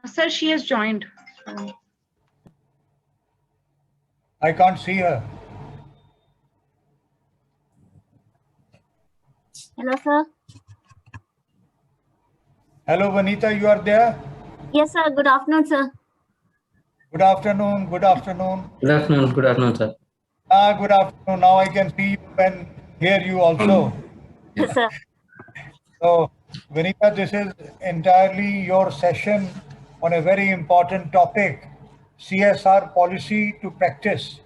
Sir, she has joined. I can't see her. Hello, sir. Hello, Vanita, you are there? Yes, sir. Good afternoon, sir. Good afternoon. Good afternoon. Good afternoon. Good afternoon, sir. Good afternoon. Now I can see you and hear you also. Yes, sir. So, Vinita, this is entirely your session on a very important topic, CSR policy to practice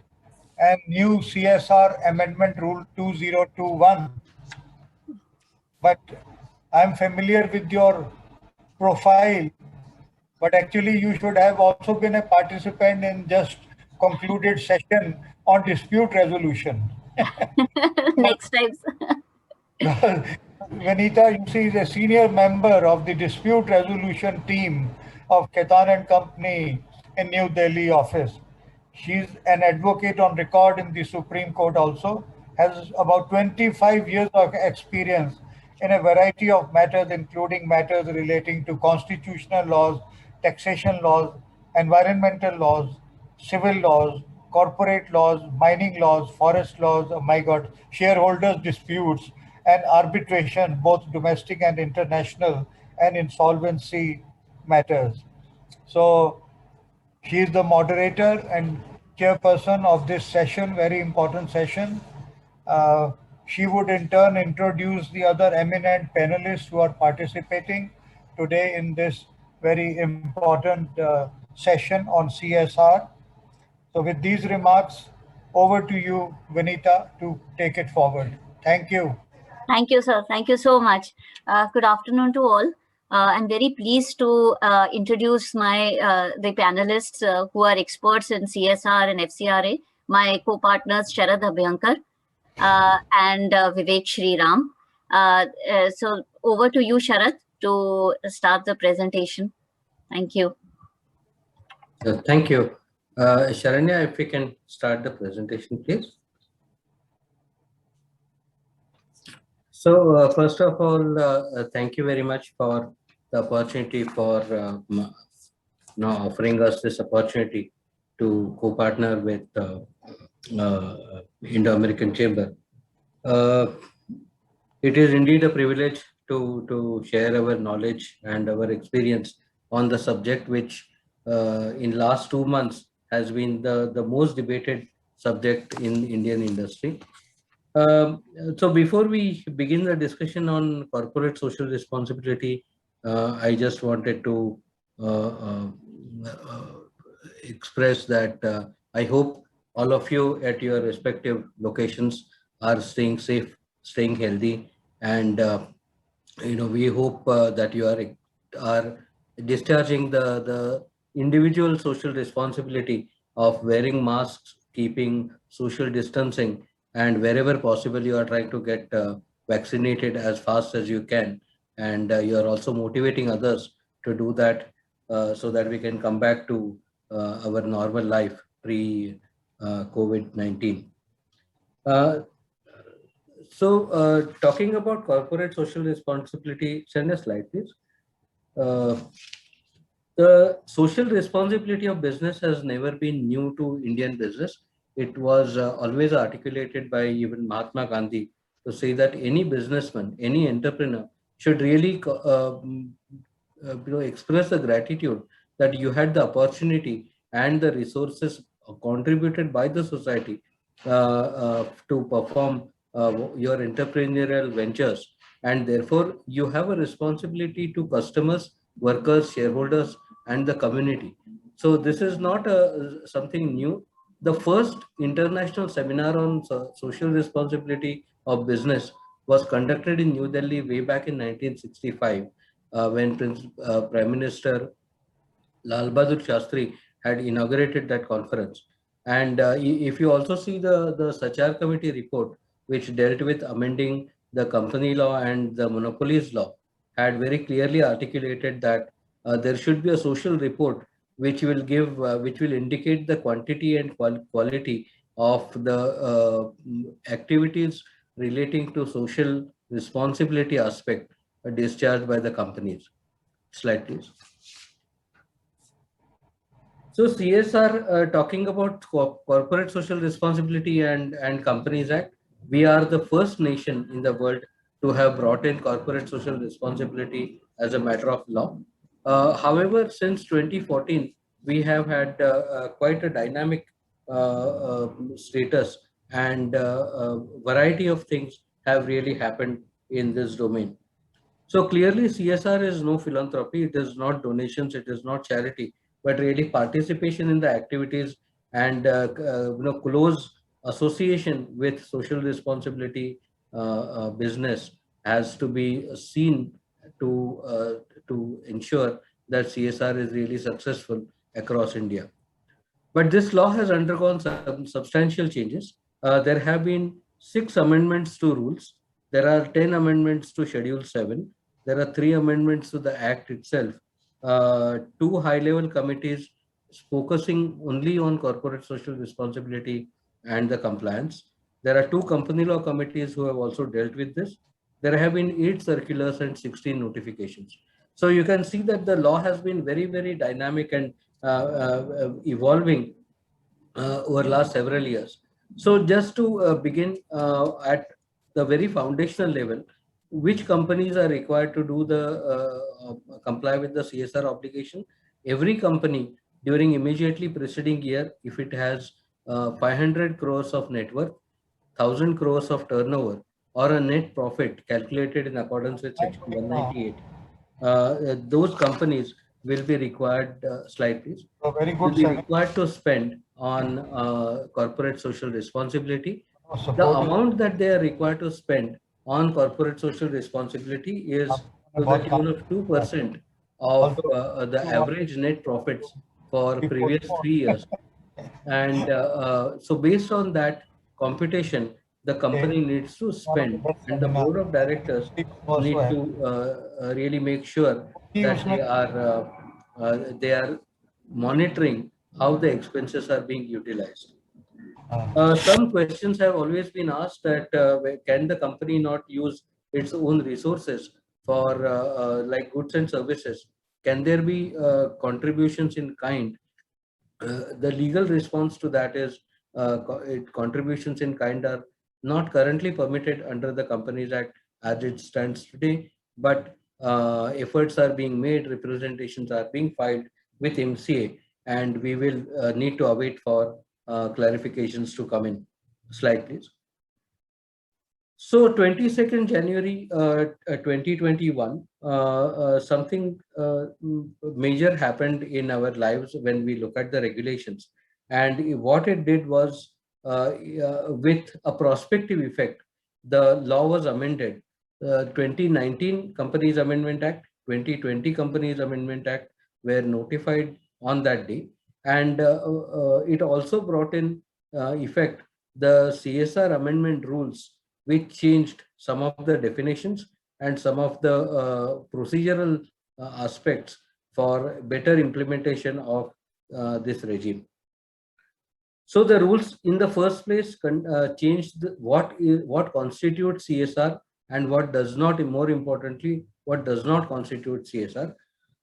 and new CSR amendment rule 2021. But I'm familiar with your profile, but actually you should have also been a participant in just concluded session on dispute resolution. Next time, sir. Vanita, you see, is a senior member of the dispute resolution team of Ketan and Company in New Delhi office. She's an advocate on record in the Supreme Court also, has about 25 years of experience in a variety of matters, including matters relating to constitutional laws, taxation laws, environmental laws, civil laws, corporate laws, mining laws, forest laws, oh my God, shareholders disputes, and arbitration, both domestic and international, and insolvency matters. So she is the moderator and chairperson of this session, very important session. She would in turn introduce the other eminent panelists who are participating today in this very important session on CSR. So with these remarks, over to you, Vinita, to take it forward. Thank you. Thank you, sir. Thank you so much. Good afternoon to all. I'm very pleased to introduce the panelists who are experts in CSR and FCRA, my co-partners Sharad Abhyankar and Vivek Shriram. So over to you, Sharad, to start the presentation. Thank you. Thank you. Sharanya, if we can start the presentation, please. So first of all, thank you very much for the opportunity for offering us this opportunity to co-partner with Indo-American Chamber. It is indeed a privilege to share our knowledge and our experience on the subject, which in last 2 months has been the most debated subject in Indian industry. So before we begin the discussion on corporate social responsibility, I just wanted to express that I hope all of you at your respective locations are staying safe, staying healthy, and we hope that you are discharging the individual social responsibility of wearing masks, keeping social distancing, and wherever possible you are trying to get vaccinated as fast as you can, and you are also motivating others to do that so that we can come back to our normal life pre COVID-19. So talking about corporate social responsibility, send a slide please. The social responsibility of business has never been new to Indian business. It was always articulated by even Mahatma Gandhi to say that any businessman, any entrepreneur should really express the gratitude that you had the opportunity and the resources contributed by the society to perform your entrepreneurial ventures, and therefore you have a responsibility to customers, workers, shareholders, and the community. So this is not something new. The first international seminar on social responsibility of business was conducted in New Delhi way back in 1965 when Prime Minister Lal Bahadur Shastri had inaugurated that conference. And if you also see the Sachar Committee report, which dealt with amending the company law and the monopolies law, had very clearly articulated that there should be a social report which will give, which will indicate the quantity and quality of the activities relating to social responsibility aspect discharged by the companies. Slide, please. So CSR, talking about corporate social responsibility and Companies Act, we are the first nation in the world to have brought in corporate social responsibility as a matter of law. However, since 2014, we have had quite a dynamic status, and variety of things have really happened in this domain. So clearly, CSR is no philanthropy. It is not donations. It is not charity, but really participation in the activities and close association with social responsibility business has to be seen to ensure that CSR is really successful across India. But this law has undergone some substantial changes. There have been 6 amendments to rules. There are 10 amendments to Schedule 7. There are 3 amendments to the Act itself. 2 high-level committees focusing only on corporate social responsibility and the compliance. There are 2 company law committees who have also dealt with this. There have been 8 circulars and 16 notifications. So you can see that the law has been very, very dynamic and evolving over last several years. So just to begin at the very foundational level, which companies are required to do the comply with the CSR obligation? Every company during immediately preceding year, if it has 500 crores of net worth, 1000 crores of turnover, or a net profit calculated in accordance with Section 198, those companies will be required, slide please, So very will good, be sir. required to spend on corporate social responsibility. The Support amount that they are required to spend on corporate social responsibility is to the tune of 2% of the average net profits for previous 3 years. And so based on that computation, the company needs to spend, and the board of directors need to really make sure that they are monitoring how the expenses are being utilized. Some questions have always been asked that can the company not use its own resources for like goods and services? Can there be contributions in kind? The legal response to that is contributions in kind are not currently permitted under the Companies Act as it stands today, but efforts are being made, representations are being filed with MCA, and we will need to await for clarifications to come in. Slide, please. So 22nd January 2021, something major happened in our lives when we look at the regulations. And what it did was, with a prospective effect, the law was amended. 2019 Companies Amendment Act, 2020 Companies Amendment Act were notified on that day. And it also brought in effect the CSR amendment rules, which changed some of the definitions and some of the procedural aspects for better implementation of this regime. So the rules in the first place changed what constitutes CSR and what does not, more importantly, what does not constitute CSR.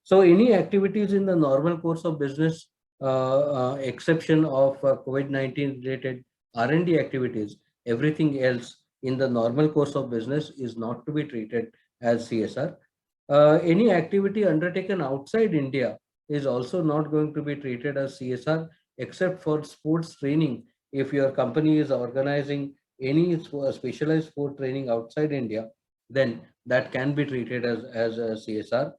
So any activities in the normal course of business, exception of COVID-19 related R&D activities, everything else in the normal course of business is not to be treated as CSR. Any activity undertaken outside India is also not going to be treated as CSR, except for sports training. If your company is organizing any specialized sport training outside India, then that can be treated as a CSR.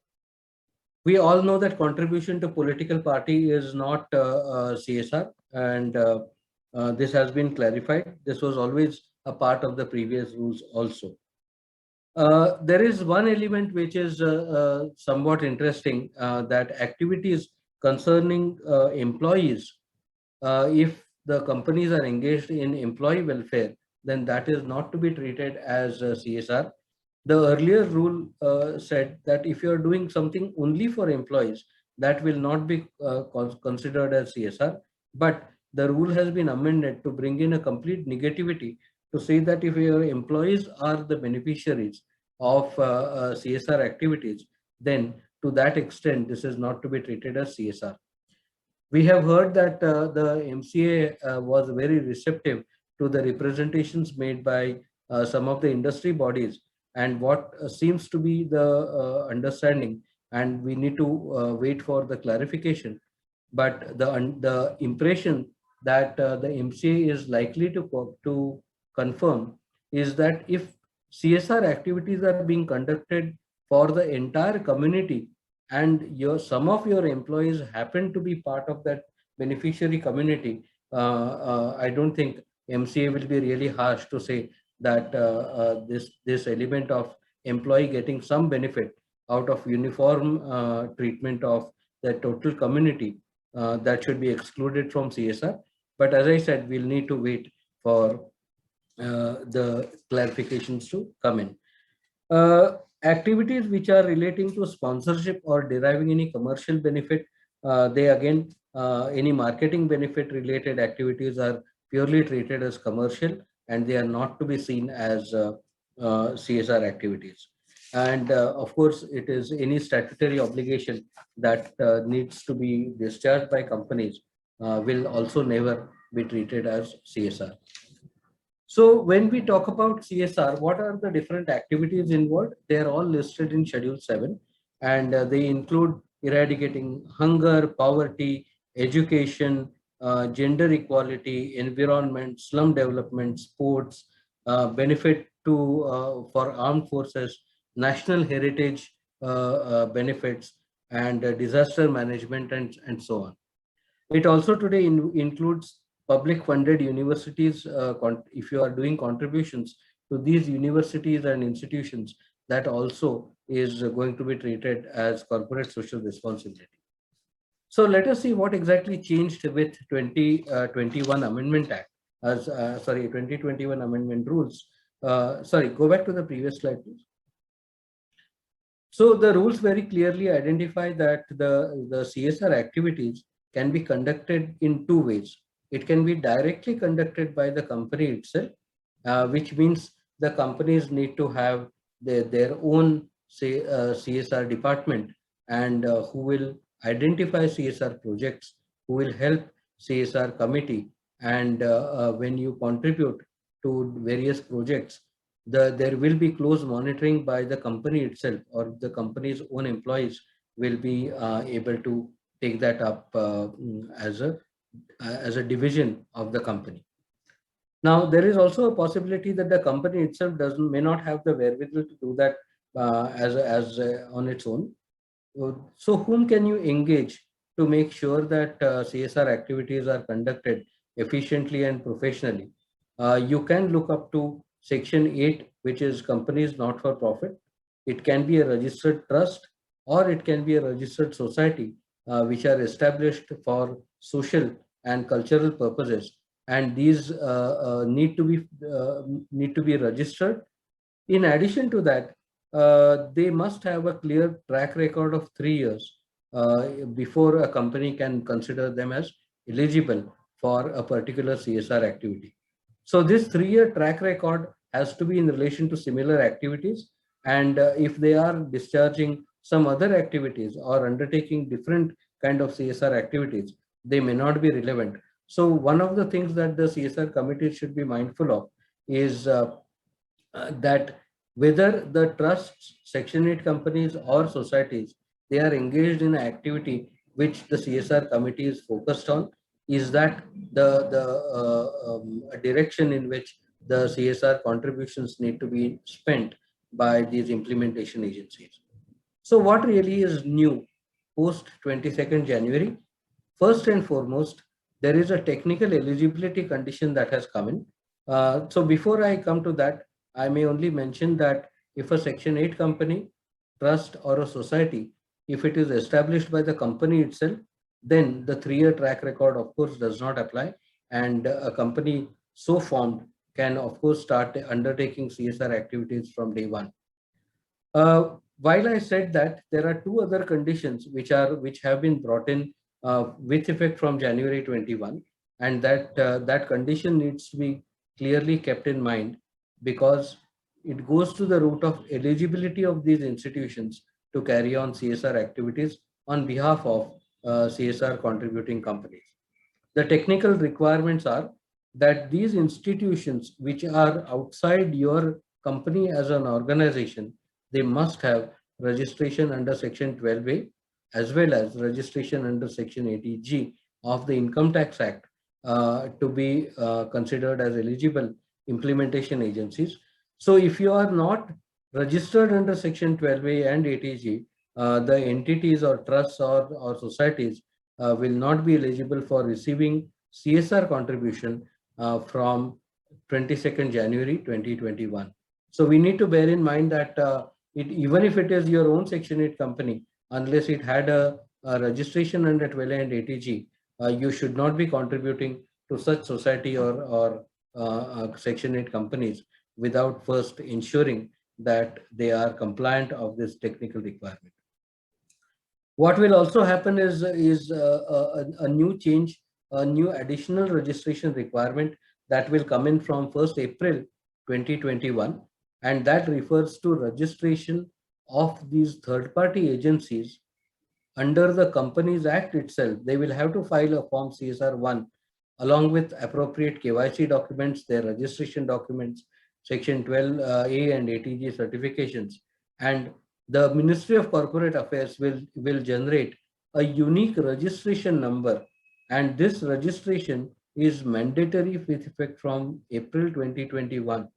We all know that contribution to political party is not CSR, and this has been clarified. This was always a part of the previous rules also. There is one element which is somewhat interesting, that activities concerning employees, if the companies are engaged in employee welfare, then that is not to be treated as CSR. The earlier rule said that if you are doing something only for employees, that will not be considered as CSR. But the rule has been amended to bring in a complete negativity to say that if your employees are the beneficiaries of CSR activities, then to that extent, this is not to be treated as CSR. We have heard that the MCA was very receptive to the representations made by some of the industry bodies, and what seems to be the understanding, and we need to wait for the clarification. But the impression that the MCA is likely to confirm is that if CSR activities are being conducted for the entire community, and some of your employees happen to be part of that beneficiary community, I don't think MCA will be really harsh to say that this element of employee getting some benefit out of uniform treatment of the total community, that should be excluded from CSR. But as I said, we'll need to wait for the clarifications to come in. Activities which are relating to sponsorship or deriving any commercial benefit, they again, any marketing benefit related activities are purely treated as commercial, and they are not to be seen as CSR activities. And of course, it is any statutory obligation that needs to be discharged by companies will also never be treated as CSR. So when we talk about CSR, what are the different activities involved? They are all listed in Schedule 7, and they include eradicating hunger, poverty, education, gender equality, environment, slum development, sports, benefit to for armed forces, national heritage benefits, and disaster management, and so on. It also today includes public funded universities. If you are doing contributions to these universities and institutions, that also is going to be treated as corporate social responsibility. So let us see what exactly changed with 2021 Amendment Act, sorry, 2021 Amendment Rules. Sorry, go back to the previous slide, please. So the rules very clearly identify that the CSR activities can be conducted in two ways. It can be directly conducted by the company itself, which means the companies need to have their own, say, CSR department, and who will identify CSR projects, who will help CSR committee, and when you contribute to various projects, there will be close monitoring by the company itself, or the company's own employees will be able to take that up as a division of the company. Now, there is also a possibility that the company itself may not have the wherewithal to do that on its own. So whom can you engage to make sure that CSR activities are conducted efficiently and professionally? You can look up to Section 8, which is companies not for profit. It can be a registered trust, or it can be a registered society, which are established for social and cultural purposes, and these need to be registered. In addition to that, they must have a clear track record of 3 years before a company can consider them as eligible for a particular CSR activity. So this 3-year track record has to be in relation to similar activities, and if they are discharging some other activities or undertaking different kind of CSR activities, they may not be relevant. So one of the things that the CSR committee should be mindful of is that whether the trusts, Section 8 companies, or societies, they are engaged in an activity which the CSR committee is focused on, is that the direction in which the CSR contributions need to be spent by these implementation agencies. So what really is new post 22nd January? First and foremost, there is a technical eligibility condition that has come in. So before I come to that, I may only mention that if a Section 8 company, trust, or a society, if it is established by the company itself, then the 3-year track record, of course, does not apply, and a company so formed can, of course, start undertaking CSR activities from day one. While I said that, there are two other conditions which have been brought in with effect from January 21, and that condition needs to be clearly kept in mind, because it goes to the root of eligibility of these institutions to carry on CSR activities on behalf of CSR contributing companies. The technical requirements are that these institutions which are outside your company as an organization, they must have registration under Section 12A as well as registration under Section 80G of the Income Tax Act to be considered as eligible implementation agencies. So if you are not registered under Section 12A and 80G, the entities or trusts or societies will not be eligible for receiving CSR contribution from 22nd January 2021. So we need to bear in mind that even if it is your own Section 8 company, unless it had a registration under 12A and 80G, you should not be contributing to such society or Section 8 companies without first ensuring that they are compliant of this technical requirement. What will also happen is a new change, a new additional registration requirement that will come in from 1st April 2021, and that refers to registration of these third-party agencies under the Companies Act itself. They will have to file a Form CSR1 along with appropriate KYC documents, their registration documents, Section 12A and 80G certifications, and the Ministry of Corporate Affairs will generate a unique registration number, and this registration is mandatory with effect from April 2021.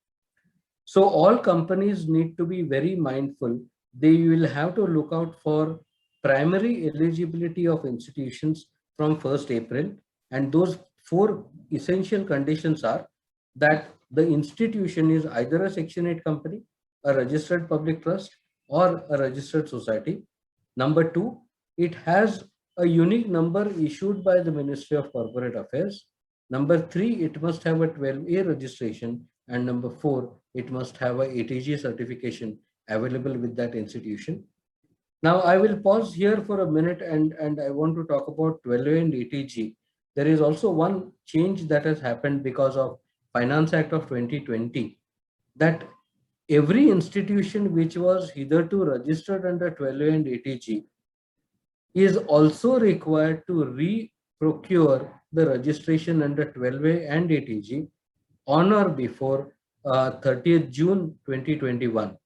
So all companies need to be very mindful. They will have to look out for primary eligibility of institutions from 1st April, and those 4 essential conditions are that the institution is either a Section 8 company, a registered public trust, or a registered society. Number 2, it has a unique number issued by the Ministry of Corporate Affairs. Number 3, it must have a 12A registration, and number 4, it must have a 80G certification available with that institution. Now I will pause here for a minute and I want to talk about 12A and 80G. There is also one change that has happened because of Finance Act of 2020, that every institution which was hitherto registered under 12A and 80G is also required to re-procure the registration under 12A and 80G on or before 30th June 2021.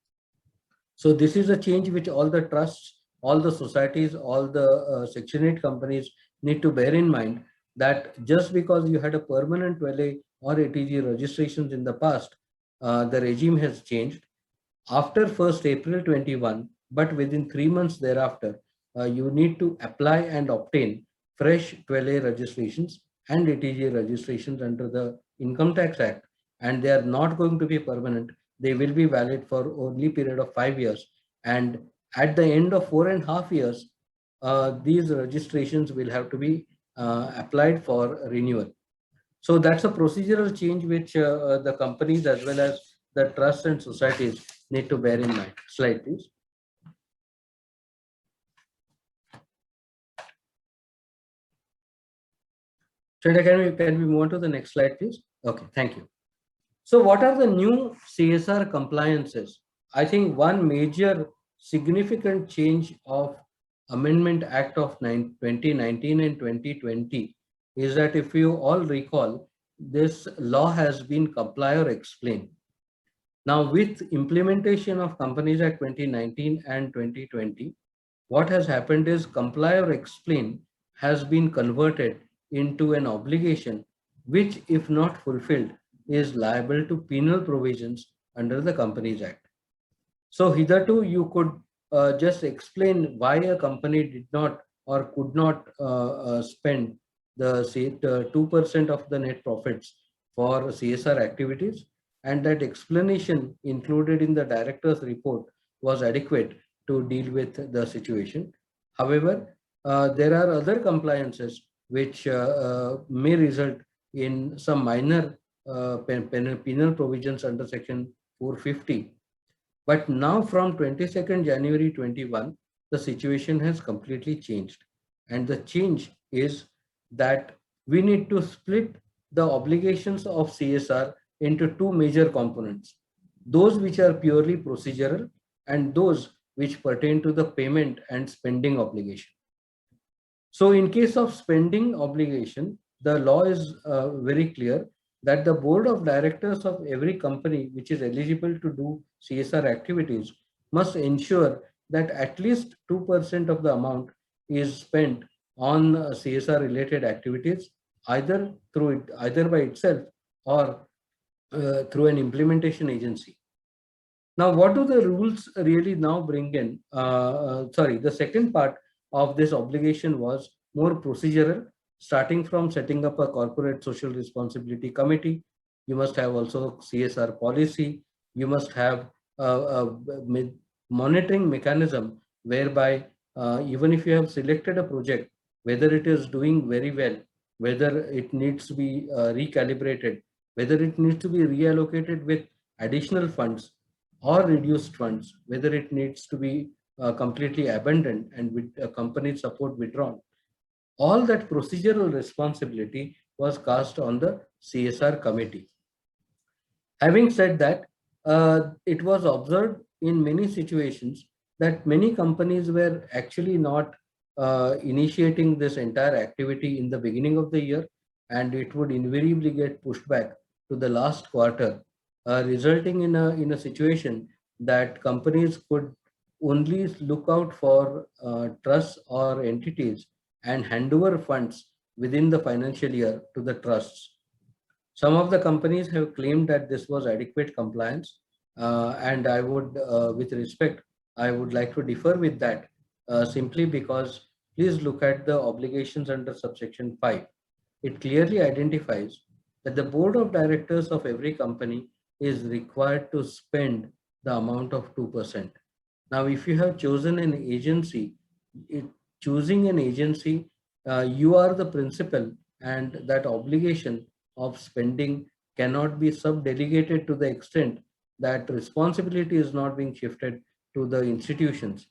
So this is a change which all the trusts, all the societies, all the Section 8 companies need to bear in mind, that just because you had a permanent 12A or 80G registrations in the past, the regime has changed. After 1st April 21, but within 3 months thereafter, you need to apply and obtain fresh 12A registrations and 80G registrations under the Income Tax Act, and they are not going to be permanent. They will be valid for only period of 5 years, and at the end of 4.5 years, these registrations will have to be applied for renewal. So that's a procedural change which the companies as well as the trusts and societies need to bear in mind. Slide, please. Shreya, can we move on to the next slide, please? Okay, thank you. So what are the new CSR compliances? I think one major significant change of Amendment Act of 2019 and 2020 is that, if you all recall, this law has been comply or explain. Now with implementation of Companies Act 2019 and 2020, what has happened is comply or explain has been converted into an obligation which, if not fulfilled, is liable to penal provisions under the Companies Act. So hitherto you could just explain why a company did not or could not spend the 2% of the net profits for CSR activities, and that explanation included in the director's report was adequate to deal with the situation. However, there are other compliances which may result in some minor penal provisions under Section 450. But now from 22nd January 21, the situation has completely changed. And the change is that we need to split the obligations of CSR into 2 major components: those which are purely procedural and those which pertain to the payment and spending obligation. So in case of spending obligation, the law is very clear that the board of directors of every company which is eligible to do CSR activities must ensure that at least 2% of the amount is spent on CSR related activities, either by itself or through an implementation agency. Now, what do the rules really now bring in? The second part of this obligation was more procedural, starting from setting up a corporate social responsibility committee. You must have also CSR policy. You must have a monitoring mechanism whereby even if you have selected a project, whether it is doing very well, whether it needs to be recalibrated, whether it needs to be reallocated with additional funds or reduced funds, whether it needs to be completely abandoned and with company support withdrawn. All that procedural responsibility was cast on the CSR committee. Having said that, it was observed in many situations that many companies were actually not initiating this entire activity in the beginning of the year, and it would invariably get pushed back to the last quarter, resulting in a situation that companies could only look out for trusts or entities and hand over funds within the financial year to the trusts. Some of the companies have claimed that this was adequate compliance, and I would, with respect, I would like to differ with that simply because please look at the obligations under subsection 5. It clearly identifies that the board of directors of every company is required to spend the amount of 2%. Now, if you have chosen an agency, choosing an agency, you are the principal, and that obligation of spending cannot be sub-delegated to the extent that responsibility is not being shifted to the institutions.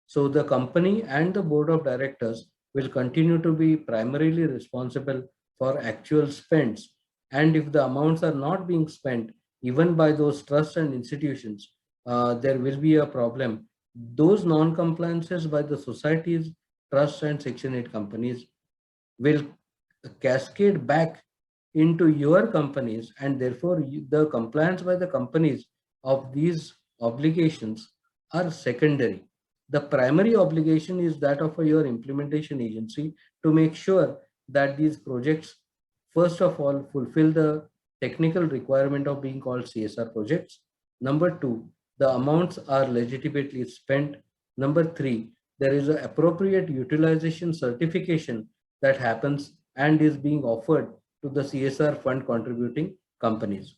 So the company and the board of directors will continue to be primarily responsible for actual spends. And if the amounts are not being spent, even by those trusts and institutions, there will be a problem. Those non-compliances by the societies, trusts, and Section 8 companies will cascade back into your companies, and therefore the compliance by the companies of these obligations are secondary. The primary obligation is that of your implementation agency to make sure that these projects, first of all, fulfill the technical requirement of being called CSR projects. Number two, the amounts are legitimately spent. Number three, there is an appropriate utilization certification that happens and is being offered to the CSR fund contributing companies.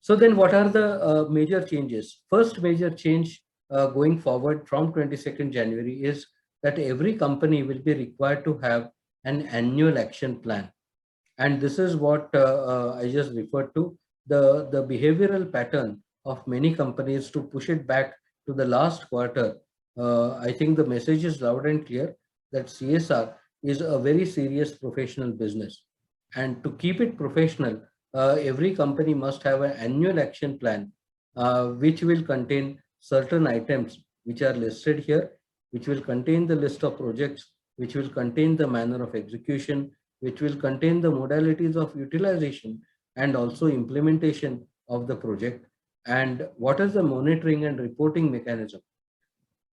So then what are the major changes? First major change going forward from 22nd January is that every company will be required to have an annual action plan. And this is what I just referred to, the behavioral pattern of many companies to push it back to the last quarter. I think the message is loud and clear that CSR is a very serious professional business. And to keep it professional, every company must have an annual action plan, which will contain certain items which are listed here, which will contain the list of projects, which will contain the manner of execution, which will contain the modalities of utilization and also implementation of the project, and what is the monitoring and reporting mechanism.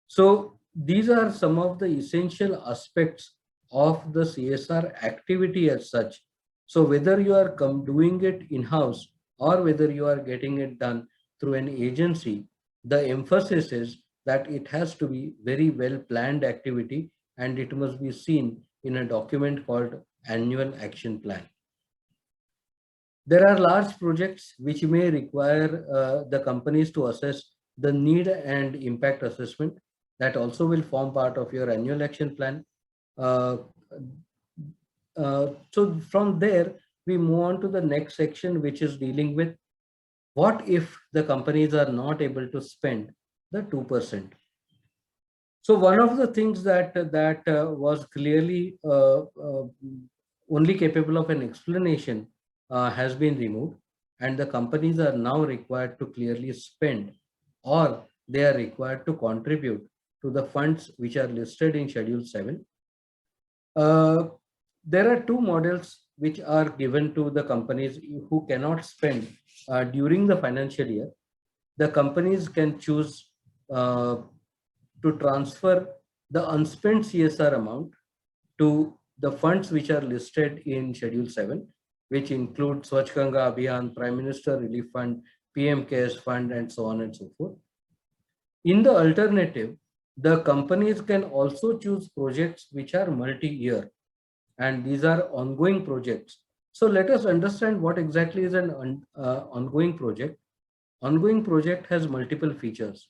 So these are some of the essential aspects of the CSR activity as such. So whether you are doing it in-house or whether you are getting it done through an agency, the emphasis is that it has to be very well planned activity, and it must be seen in a document called annual action plan. There are large projects which may require the companies to assess the need and impact assessment. That also will form part of your annual action plan. So from there, we move on to the next section, which is dealing with what if the companies are not able to spend the 2%. So one of the things that was clearly only capable of an explanation has been removed, and the companies are now required to clearly spend, or they are required to contribute to the funds which are listed in Schedule 7. There are two models which are given to the companies who cannot spend during the financial year. The companies can choose to transfer the unspent CSR amount to the funds which are listed in Schedule 7, which include Swachh Ganga Abhiyan, Prime Minister Relief Fund, PM CARES Fund, and so on and so forth. In the alternative, the companies can also choose projects which are multi-year, and these are ongoing projects. So let us understand what exactly is an ongoing project. Ongoing project has multiple features.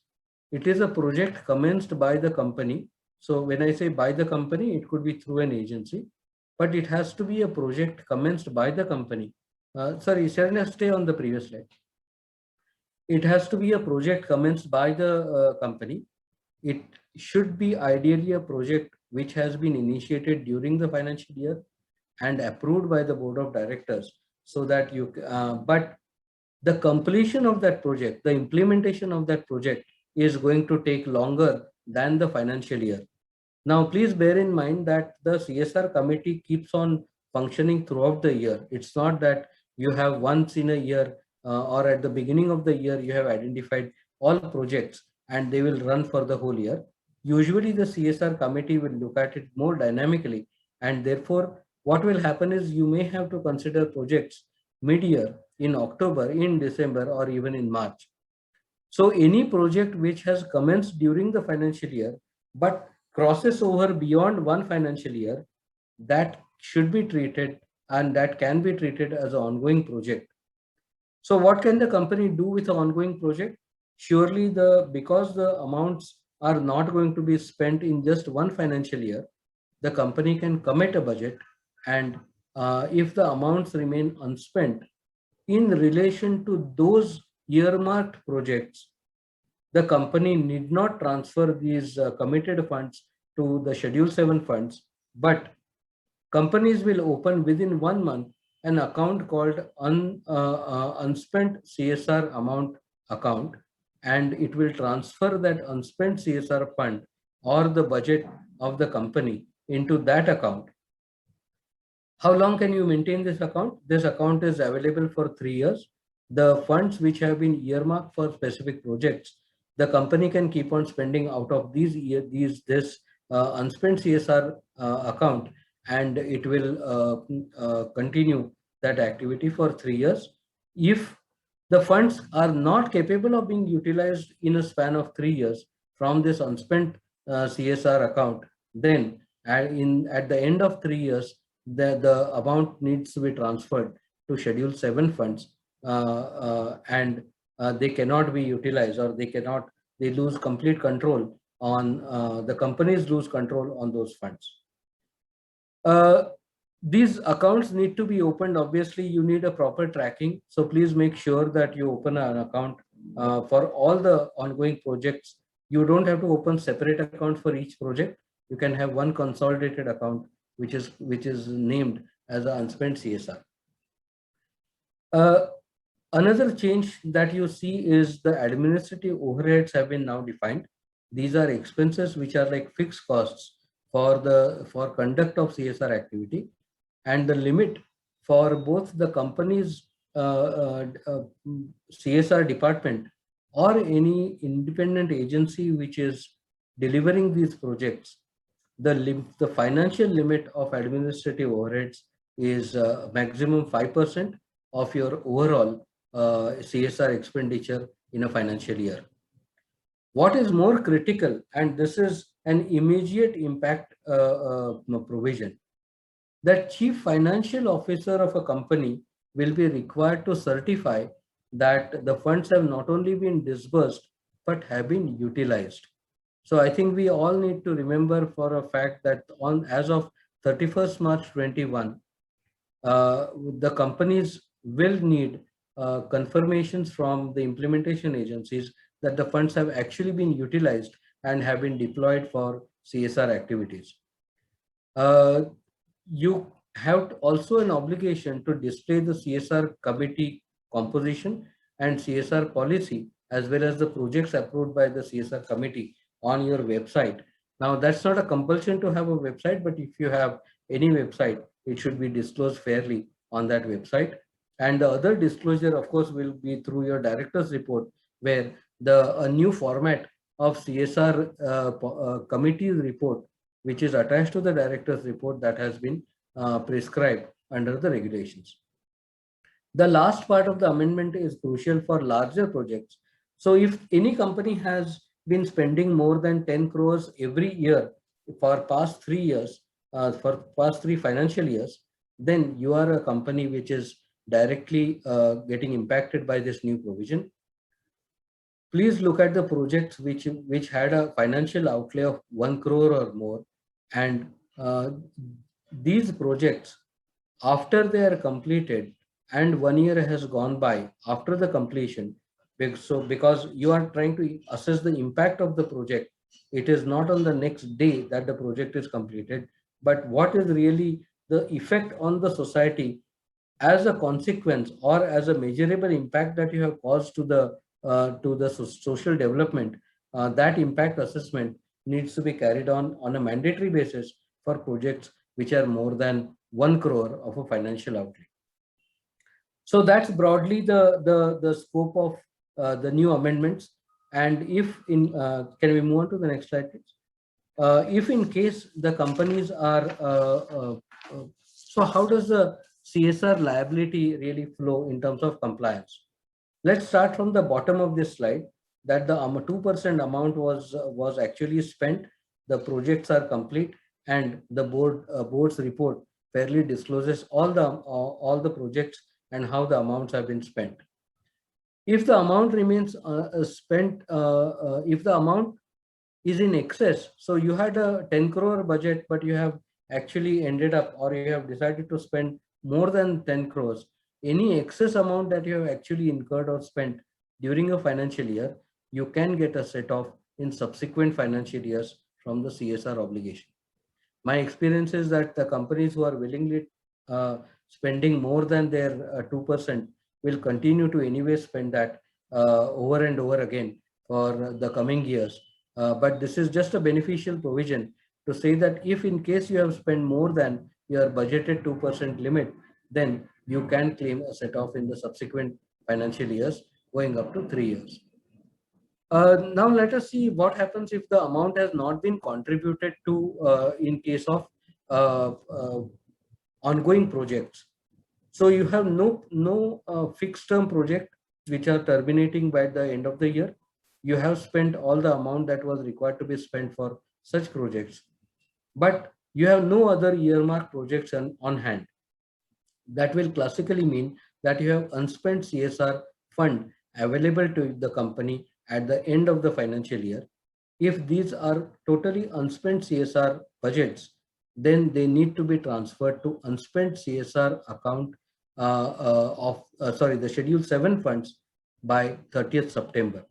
It is a project commenced by the company. So when I say by the company, it could be through an agency, but it has to be a project commenced by the company. Sorry, Sharanya, stay on the previous slide. It has to be a project commenced by the company. It should be ideally a project which has been initiated during the financial year and approved by the board of directors, so that you, but the completion of that project, the implementation of that project is going to take longer than the financial year. Now, please bear in mind that the CSR committee keeps on functioning throughout the year. It's not that you have once in a year or at the beginning of the year, you have identified all projects and they will run for the whole year. Usually the CSR committee will look at it more dynamically, and therefore what will happen is you may have to consider projects mid-year, in October, in December, or even in March. So any project which has commenced during the financial year but crosses over beyond one financial year, that should be treated, and that can be treated as an ongoing project. So what can the company do with an ongoing project? Surely because the amounts are not going to be spent in just one financial year, the company can commit a budget, and if the amounts remain unspent in relation to those earmarked projects, the company need not transfer these committed funds to the Schedule 7 funds, but companies will open within 1 month an account called unspent CSR amount account, and it will transfer that unspent CSR fund or the budget of the company into that account. How long can you maintain this account? This account is available for 3 years. The funds which have been earmarked for specific projects, the company can keep on spending out of this unspent CSR account, and it will continue that activity for 3 years. If the funds are not capable of being utilized in a span of 3 years from this unspent CSR account, then at the end of 3 years, the amount needs to be transferred to Schedule 7 funds, and they cannot be utilized, or they lose complete control on, the companies lose control on those funds. These accounts need to be opened. Obviously, you need a proper tracking. So please make sure that you open an account for all the ongoing projects. You don't have to open separate accounts for each project. You can have one consolidated account which is named as an unspent CSR. Another change that you see is the administrative overheads have been now defined. These are expenses which are like fixed costs for conduct of CSR activity, and the limit for both the company's CSR department or any independent agency which is delivering these projects, the financial limit of administrative overheads is maximum 5% of your overall CSR expenditure in a financial year. What is more critical, and this is an immediate impact provision, that chief financial officer of a company will be required to certify that the funds have not only been disbursed but have been utilized. So I think we all need to remember for a fact that as of 31st March 21, the companies will need confirmations from the implementation agencies that the funds have actually been utilized and have been deployed for CSR activities. You have also an obligation to display the CSR committee composition and CSR policy, as well as the projects approved by the CSR committee on your website. Now, that's not a compulsion to have a website, but if you have any website, it should be disclosed fairly on that website. And the other disclosure, of course, will be through your director's report, where a new format of CSR committee report, which is attached to the director's report, that has been prescribed under the regulations. The last part of the amendment is crucial for larger projects. So if any company has been spending more than 10 crores every year for past 3 years, for past 3 financial years, then you are a company which is directly getting impacted by this new provision. Please look at the projects which had a financial outlay of 1 crore or more, and these projects, after they are completed and 1 year has gone by after the completion, so because you are trying to assess the impact of the project, it is not on the next day that the project is completed, but what is really the effect on the society as a consequence or as a measurable impact that you have caused to the social development. That impact assessment needs to be carried on a mandatory basis for projects which are more than 1 crore of a financial outlay. So that's broadly the scope of the new amendments. And if in can we move on to the next slide, please? If in case the companies are so how does the CSR liability really flow in terms of compliance? Let's start from the bottom of this slide, that the 2% amount was actually spent, the projects are complete, and the board's report fairly discloses all the projects and how the amounts have been spent. If the amount remains spent, if the amount is in excess, so you had a 10 crore budget, but you have actually ended up, or you have decided to spend more than 10 crores, any excess amount that you have actually incurred or spent during a financial year, you can get a set off in subsequent financial years from the CSR obligation. My experience is that the companies who are willingly spending more than their 2% will continue to anyway spend that over and over again for the coming years. But this is just a beneficial provision to say that if in case you have spent more than your budgeted 2% limit, then you can claim a set off in the subsequent financial years going up to 3 years. Now let us see what happens if the amount has not been contributed to in case of ongoing projects. So you have no fixed term project which are terminating by the end of the year. You have spent all the amount that was required to be spent for such projects, but you have no other earmark projects on hand. That will classically mean that you have unspent CSR fund available to the company at the end of the financial year. If these are totally unspent CSR budgets, then they need to be transferred to unspent CSR account the Schedule 7 funds by 30th September.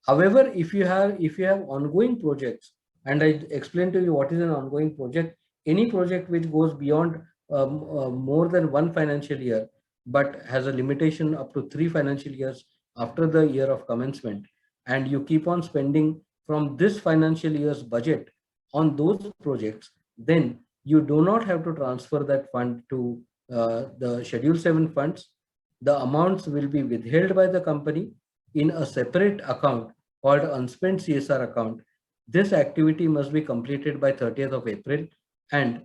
However, if you have ongoing projects, and I explained to you what is an ongoing project, any project which goes beyond more than 1 financial year, but has a limitation up to 3 financial years after the year of commencement, and you keep on spending from this financial year's budget on those projects, then you do not have to transfer that fund to the Schedule 7 funds. The amounts will be withheld by the company in a separate account called unspent CSR account. This activity must be completed by 30th of April, and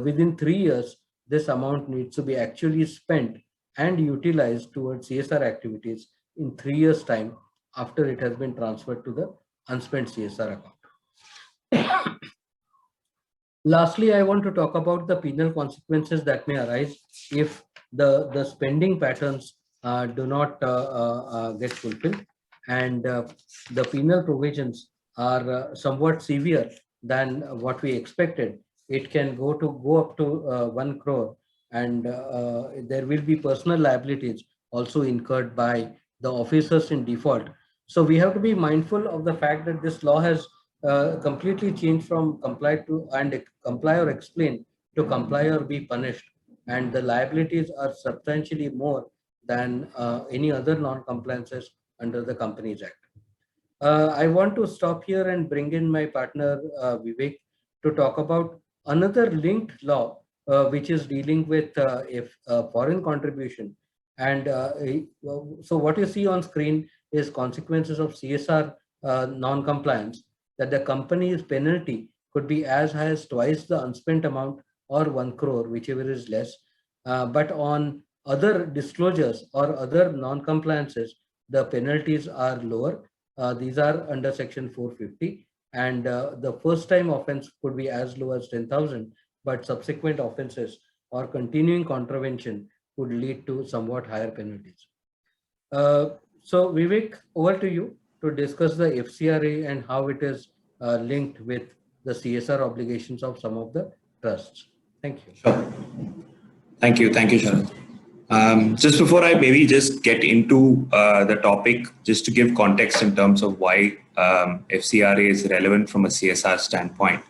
within 3 years, this amount needs to be actually spent and utilized towards CSR activities in 3 years' time after it has been transferred to the unspent CSR account. Lastly, I want to talk about the penal consequences that may arise if the spending patterns do not get fulfilled, and the penal provisions are somewhat severe than what we expected. It can go up to 1 crore, and there will be personal liabilities also incurred by the officers in default. So we have to be mindful of the fact that this law has completely changed from comply or explain to comply or be punished, and the liabilities are substantially more than any other non-compliances under the Companies Act. I want to stop here and bring in my partner Vivek to talk about Another linked law, which is dealing with if foreign contribution. And so what you see on screen is consequences of CSR non-compliance, that the company's penalty could be as high as twice the unspent amount or 1 crore, whichever is less. But on other disclosures or other non-compliances, the penalties are lower. These are under section 450, and the first time offense could be as low as 10,000, but subsequent offenses or continuing contravention could lead to somewhat higher penalties. So Vivek, over to you to discuss the FCRA and how it is linked with the CSR obligations of some of the trusts. Thank you. Sure. Thank you, Sharad. Just before I maybe just get into the topic, just to give context in terms of why FCRA is relevant from a CSR standpoint.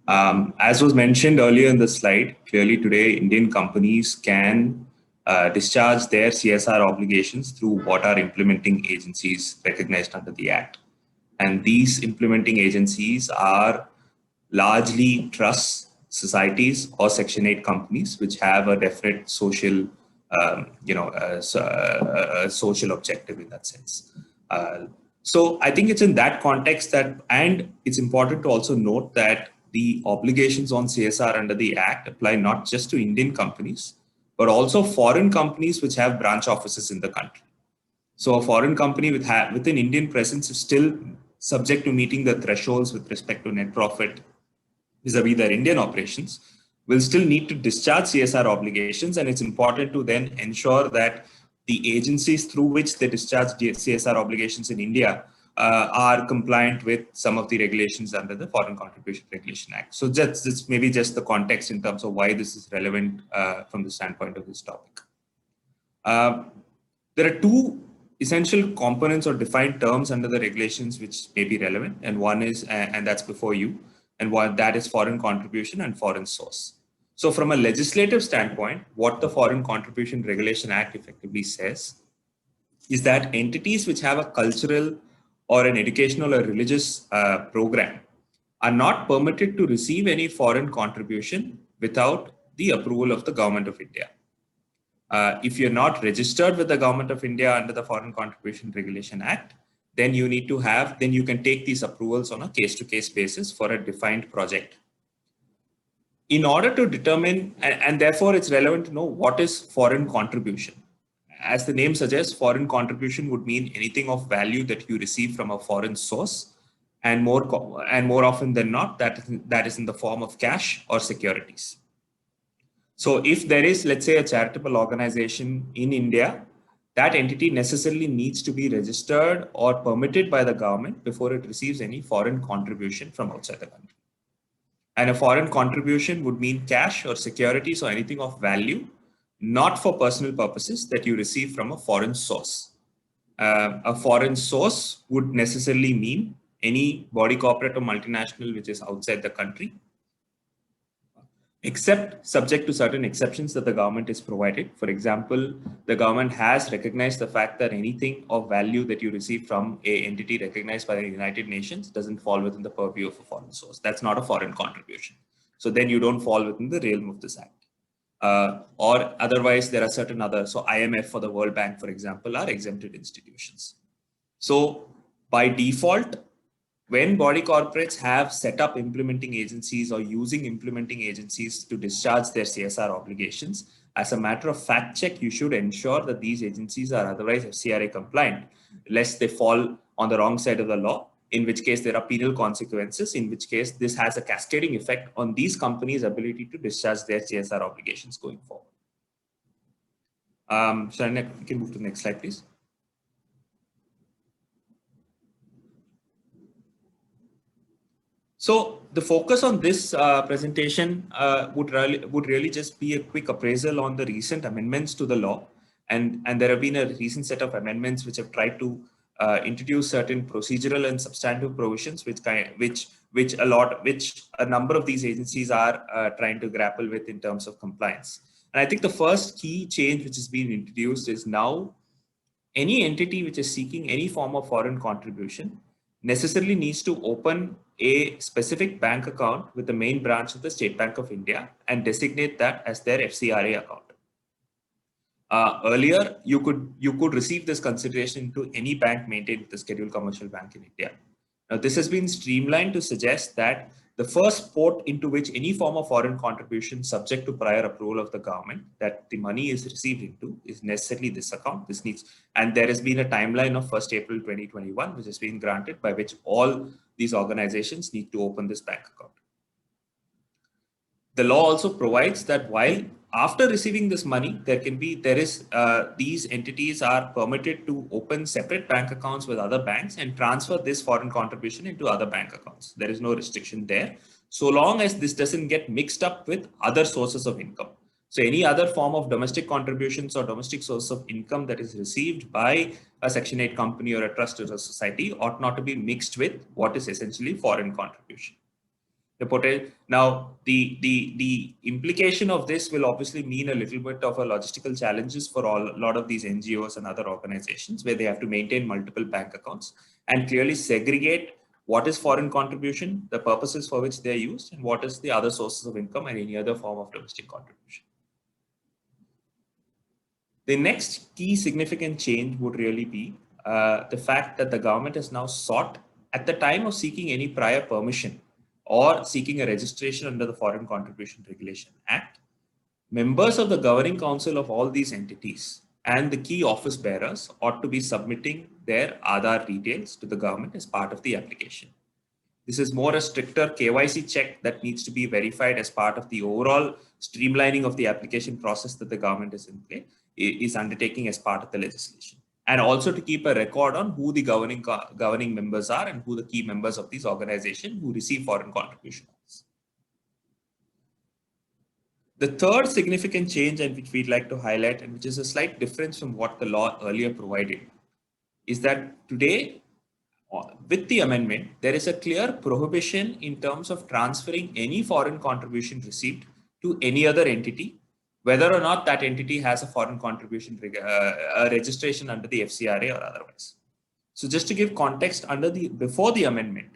As was mentioned earlier in the slide, clearly today Indian companies can discharge their CSR obligations through what are implementing agencies recognized under the Act. And these implementing agencies are largely trusts, societies, or Section 8 companies, which have a definite social, social objective in that sense. So I think it's in that context that, and it's important to also note that the obligations on CSR under the Act apply not just to Indian companies, but also foreign companies which have branch offices in the country. So a foreign company with an Indian presence is still subject to meeting the thresholds with respect to net profit vis-a-vis their Indian operations, will still need to discharge CSR obligations. And it's important to then ensure that the agencies through which they discharge CSR obligations in India are compliant with some of the regulations under the Foreign Contribution Regulation Act. So that's maybe just the context in terms of why this is relevant from the standpoint of this topic. There are two essential components or defined terms under the regulations which may be relevant, and one is, and that's before you, and one that is foreign contribution and foreign source. So from a legislative standpoint, what the Foreign Contribution Regulation Act effectively says is that entities which have a cultural or an educational or religious program are not permitted to receive any foreign contribution without the approval of the Government of India. If you're not registered with the Government of India under the Foreign Contribution Regulation Act, then you can take these approvals on a case-to-case basis for a defined project. In order to determine, and therefore it's relevant to know what is foreign contribution. As the name suggests, foreign contribution would mean anything of value that you receive from a foreign source, and more often than not, that is in the form of cash or securities. So if there is, let's say, a charitable organization in India, that entity necessarily needs to be registered or permitted by the government before it receives any foreign contribution from outside the country. And a foreign contribution would mean cash or securities or anything of value, not for personal purposes, that you receive from a foreign source. A foreign source would necessarily mean any body corporate or multinational which is outside the country, except subject to certain exceptions that the government is provided. For example, the government has recognized the fact that anything of value that you receive from an entity recognized by the United Nations doesn't fall within the purview of a foreign source. That's not a foreign contribution. So then you don't fall within the realm of this act. Or otherwise, there are certain other, so IMF or the World Bank, for example, are exempted institutions. So by default, when body corporates have set up implementing agencies or using implementing agencies to discharge their CSR obligations, as a matter of fact check, you should ensure that these agencies are otherwise FCRA compliant, lest they fall on the wrong side of the law, in which case there are penal consequences, in which case this has a cascading effect on these companies' ability to discharge their CSR obligations going forward. Sharanya, you can move to the next slide, please. So the focus on this presentation would really just be a quick appraisal on the recent amendments to the law, and there have been a recent set of amendments which have tried to introduce certain procedural and substantive provisions, which a number of these agencies are trying to grapple with in terms of compliance. And I think the first key change which is being introduced is now any entity which is seeking any form of foreign contribution necessarily needs to open a specific bank account with the main branch of the State Bank of India and designate that as their FCRA account. Earlier, you could receive this consideration to any bank maintained with the scheduled commercial bank in India. Now, this has been streamlined to suggest that the first port into which any form of foreign contribution subject to prior approval of the government that the money is received into is necessarily this account. And there has been a timeline of 1st April 2021, which has been granted, by which all these organizations need to open this bank account. The law also provides that while after receiving this money, these entities are permitted to open separate bank accounts with other banks and transfer this foreign contribution into other bank accounts. There is no restriction there, so long as this doesn't get mixed up with other sources of income. So any other form of domestic contributions or domestic source of income that is received by a Section 8 company or a trust or a society ought not to be mixed with what is essentially foreign contribution. Now, the implication of this will obviously mean a little bit of a logistical challenges for a lot of these NGOs and other organizations, where they have to maintain multiple bank accounts and clearly segregate what is foreign contribution, the purposes for which they're used, and what is the other sources of income and any other form of domestic contribution. The next key significant change would really be the fact that the government has now sought, at the time of seeking any prior permission or seeking a registration under the Foreign Contribution Regulation Act, members of the governing council of all these entities and the key office bearers ought to be submitting their Aadhaar details to the government as part of the application. This is more a stricter KYC check that needs to be verified as part of the overall streamlining of the application process that the government is undertaking as part of the legislation. And also to keep a record on who the governing members are and who the key members of these organizations who receive foreign contributions. The third significant change, and which we'd like to highlight, and which is a slight difference from what the law earlier provided, is that today, with the amendment, there is a clear prohibition in terms of transferring any foreign contribution received to any other entity, whether or not that entity has a foreign contribution registration under the FCRA or otherwise. So just to give context, before the amendment,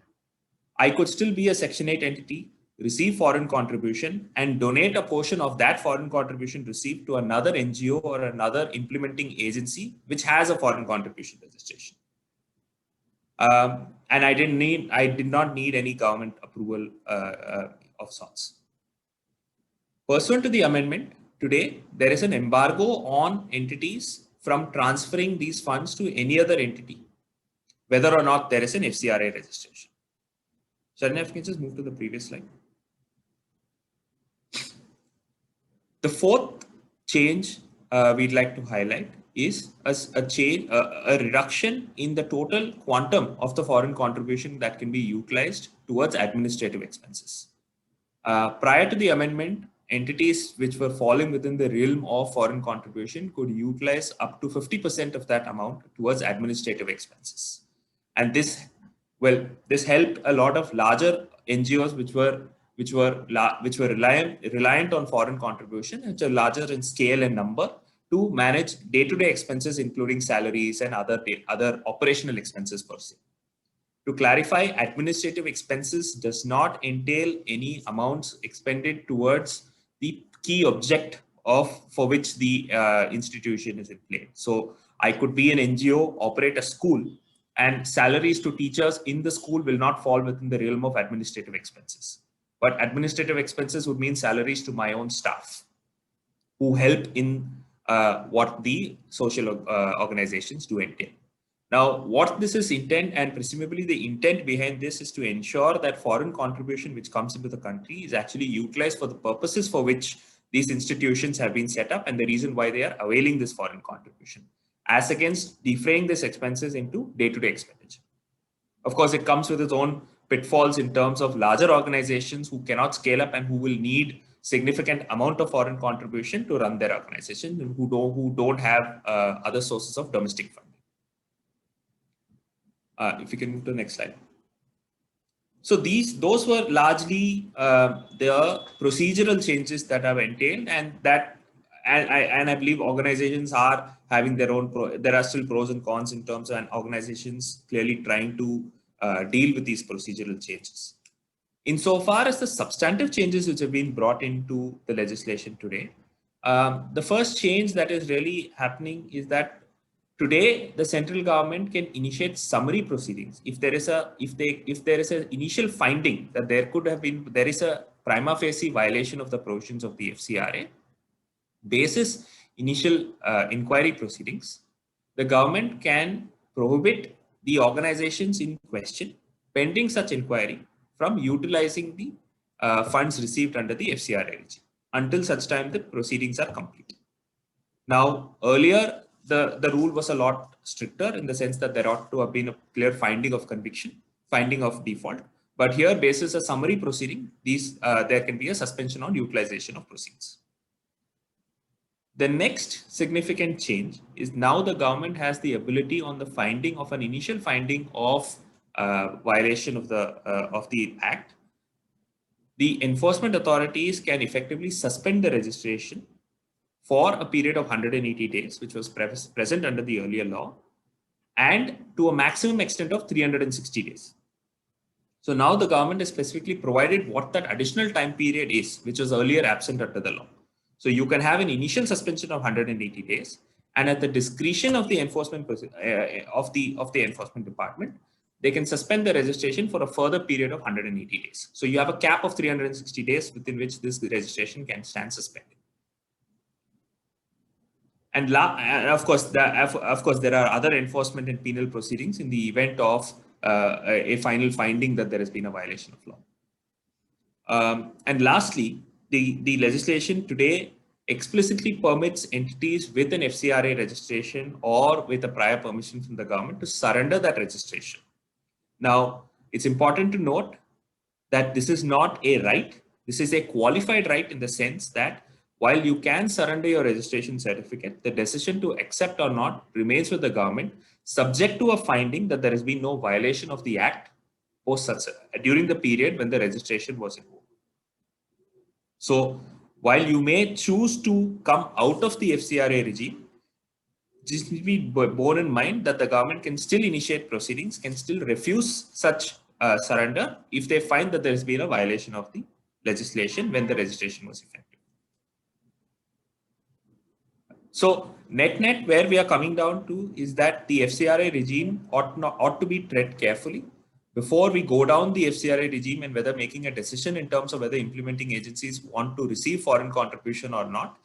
I could still be a Section 8 entity, receive foreign contribution, and donate a portion of that foreign contribution received to another NGO or another implementing agency which has a foreign contribution registration. And I did not need any government approval of sorts. Pursuant to the amendment, today, there is an embargo on entities from transferring these funds to any other entity, whether or not there is an FCRA registration. Sharanya, if you can just move to the previous slide. The fourth change we'd like to highlight is a reduction in the total quantum of the foreign contribution that can be utilized towards administrative expenses. Prior to the amendment, entities which were falling within the realm of foreign contribution could utilize up to 50% of that amount towards administrative expenses. And this helped a lot of larger NGOs which were reliant on foreign contribution, which are larger in scale and number, to manage day-to-day expenses, including salaries and other operational expenses per se. To clarify, administrative expenses does not entail any amounts expended towards the key object for which the institution is in play. So I could be an NGO, operate a school, and salaries to teachers in the school will not fall within the realm of administrative expenses. But administrative expenses would mean salaries to my own staff who help in what the social organizations do entail. Now, what this is intent, and presumably the intent behind this, is to ensure that foreign contribution which comes into the country is actually utilized for the purposes for which these institutions have been set up and the reason why they are availing this foreign contribution, as against defraying these expenses into day-to-day expenditure. Of course, it comes with its own pitfalls in terms of larger organizations who cannot scale up and who will need significant amount of foreign contribution to run their organization and who don't have other sources of domestic funding. If you can move to the next slide. So those were largely the procedural changes that have entailed, and I believe organizations are having their own. There are still pros and cons in terms of organizations clearly trying to deal with these procedural changes. Insofar as the substantive changes which have been brought into the legislation today, the first change that is really happening is that today the central government can initiate summary proceedings if there is an initial finding that there is a prima facie violation of the provisions of the FCRA. Basis initial inquiry proceedings, the government can prohibit the organizations in question pending such inquiry from utilizing the funds received under the FCRA regime until such time the proceedings are complete. Now, earlier, the rule was a lot stricter in the sense that there ought to have been a clear finding of conviction, finding of default. But here, basis a summary proceeding, there can be a suspension on utilization of proceeds. The next significant change is now the government has the ability on the finding of an initial finding of violation of the act. The enforcement authorities can effectively suspend the registration for a period of 180 days, which was present under the earlier law, and to a maximum extent of 360 days. So now the government has specifically provided what that additional time period is, which was earlier absent under the law. So you can have an initial suspension of 180 days, and at the discretion of the enforcement enforcement department, they can suspend the registration for a further period of 180 days. So you have a cap of 360 days within which this registration can stand suspended. And of course, there are other enforcement and penal proceedings in the event of a final finding that there has been a violation of law. And lastly, the legislation today explicitly permits entities with an FCRA registration or with a prior permission from the government to surrender that registration. Now, it's important to note that this is not a right. This is a qualified right in the sense that while you can surrender your registration certificate, the decision to accept or not remains with the government, subject to a finding that there has been no violation of the act during the period when the registration was invoked. So while you may choose to come out of the FCRA regime, just be borne in mind that the government can still initiate proceedings, can still refuse such surrender if they find that there has been a violation of the legislation when the registration was effective. So net, where we are coming down to is that the FCRA regime ought to be tread carefully before we go down the FCRA regime and whether making a decision in terms of whether implementing agencies want to receive foreign contribution or not.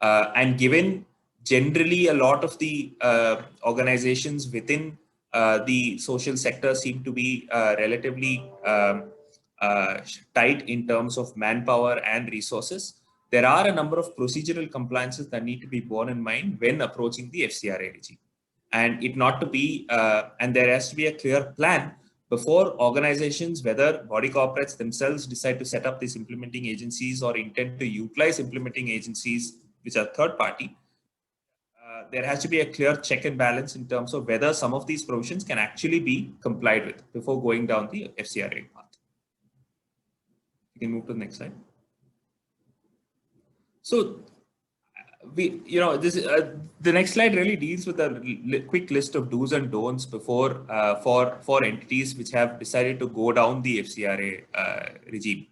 And given generally a lot of the organizations within the social sector seem to be relatively tight in terms of manpower and resources, there are a number of procedural compliances that need to be borne in mind when approaching the FCRA regime. And and there has to be a clear plan before organizations, whether body corporates themselves decide to set up these implementing agencies or intend to utilize implementing agencies which are third party. There has to be a clear check and balance in terms of whether some of these provisions can actually be complied with before going down the FCRA path. You can move to the next slide. So the next slide really deals with a quick list of do's and don'ts before for entities which have decided to go down the FCRA regime.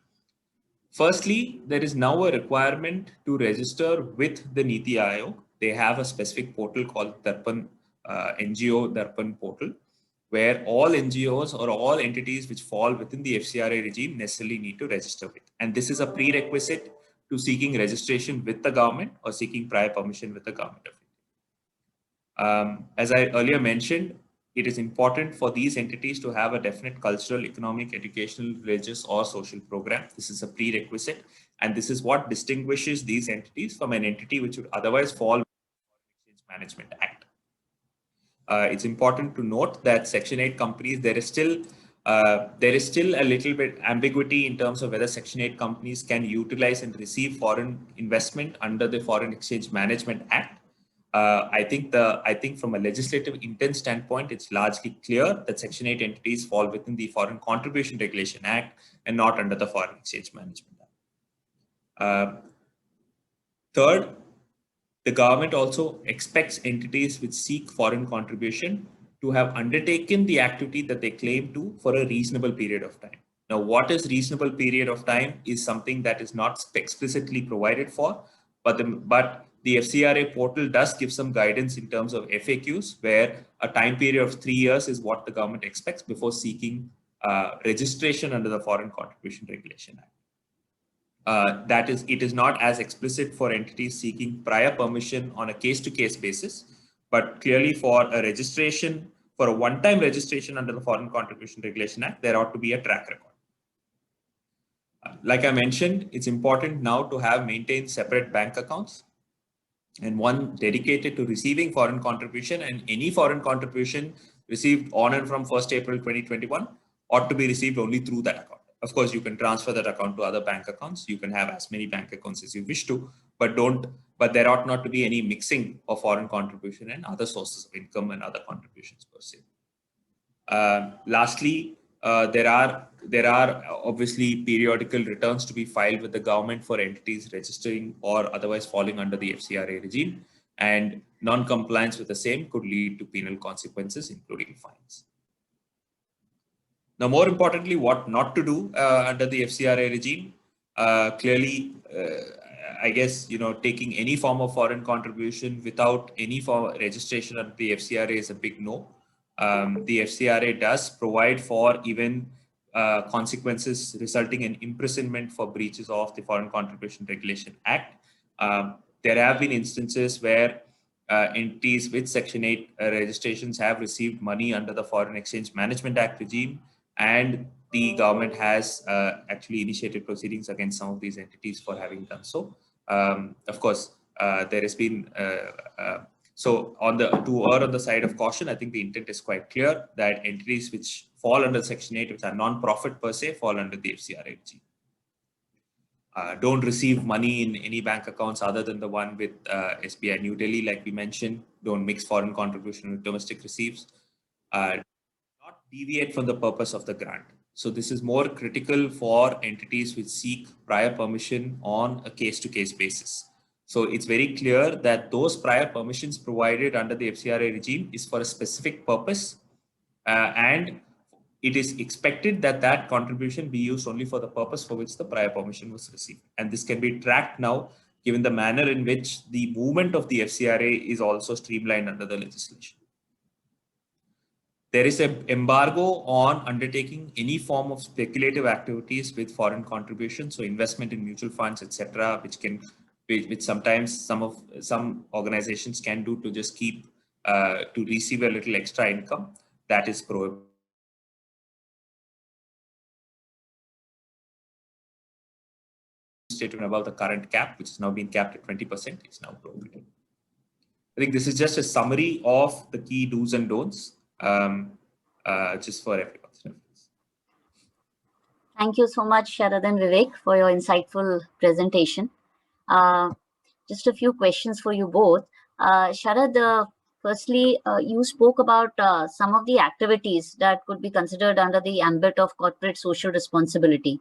Firstly, there is now a requirement to register with the NITI Aayog. They have a specific portal called Darpan, NGO Darpan portal, where all NGOs or all entities which fall within the FCRA regime necessarily need to register with. And this is a prerequisite to seeking registration with the government or seeking prior permission with the government of India. As I earlier mentioned, it is important for these entities to have a definite cultural, economic, educational, religious, or social program. This is a prerequisite, and this is what distinguishes these entities from an entity which would otherwise fall within the Foreign Exchange Management Act. It's important to note that Section 8 companies, there is still a little bit ambiguity in terms of whether Section 8 companies can utilize and receive foreign investment under the Foreign Exchange Management Act. I think from a legislative intent standpoint, it's largely clear that Section 8 entities fall within the Foreign Contribution Regulation Act and not under the Foreign Exchange Management Act. Third, the government also expects entities which seek foreign contribution to have undertaken the activity that they claim to for a reasonable period of time. Now, what is reasonable period of time is something that is not explicitly provided for, but the FCRA portal does give some guidance in terms of FAQs, where a time period of 3 years is what the government expects before seeking registration under the Foreign Contribution Regulation Act. It is not as explicit for entities seeking prior permission on a case-to-case basis, but clearly for a registration, for a one-time registration under the Foreign Contribution Regulation Act, there ought to be a track record. Like I mentioned, it's important now to have maintained separate bank accounts, and one dedicated to receiving foreign contribution, and any foreign contribution received on and from 1st April 2021 ought to be received only through that account. Of course, you can transfer that account to other bank accounts. You can have as many bank accounts as you wish to, but there ought not to be any mixing of foreign contribution and other sources of income and other contributions per se. Lastly, there are obviously periodical returns to be filed with the government for entities registering or otherwise falling under the FCRA regime, and non-compliance with the same could lead to penal consequences, including fines. Now, more importantly, what not to do under the FCRA regime. Clearly, I guess, taking any form of foreign contribution without any form of registration under the FCRA is a big no. The FCRA does provide for even consequences resulting in imprisonment for breaches of the Foreign Contribution Regulation Act. There have been instances where entities with Section 8 registrations have received money under the Foreign Exchange Management Act regime, and the government has actually initiated proceedings against some of these entities for having done so. Of course, there has been so to err on the side of caution, I think the intent is quite clear that entities which fall under Section 8, which are non-profit per se, fall under the FCRA regime. Don't receive money in any bank accounts other than the one with SBI New Delhi, like we mentioned. Don't mix foreign contribution with domestic receipts. Not deviate from the purpose of the grant. So this is more critical for entities which seek prior permission on a case-to-case basis. So it's very clear that those prior permissions provided under the FCRA regime is for a specific purpose, and it is expected that that contribution be used only for the purpose for which the prior permission was received. And this can be tracked now, given the manner in which the movement of the FCRA is also streamlined under the legislation. There is an embargo on undertaking any form of speculative activities with foreign contributions, so investment in mutual funds, etc., which sometimes some organizations can do to just keep to receive a little extra income. That is prohibited. Statement about the current cap, which has now been capped at 20%, is now prohibited. I think this is just a summary of the key do's and don'ts, just for everyone's reference. Thank you so much, Sharad and Vivek, for your insightful presentation. Just a few questions for you both. Sharad, firstly, you spoke about some of the activities that could be considered under the ambit of corporate social responsibility.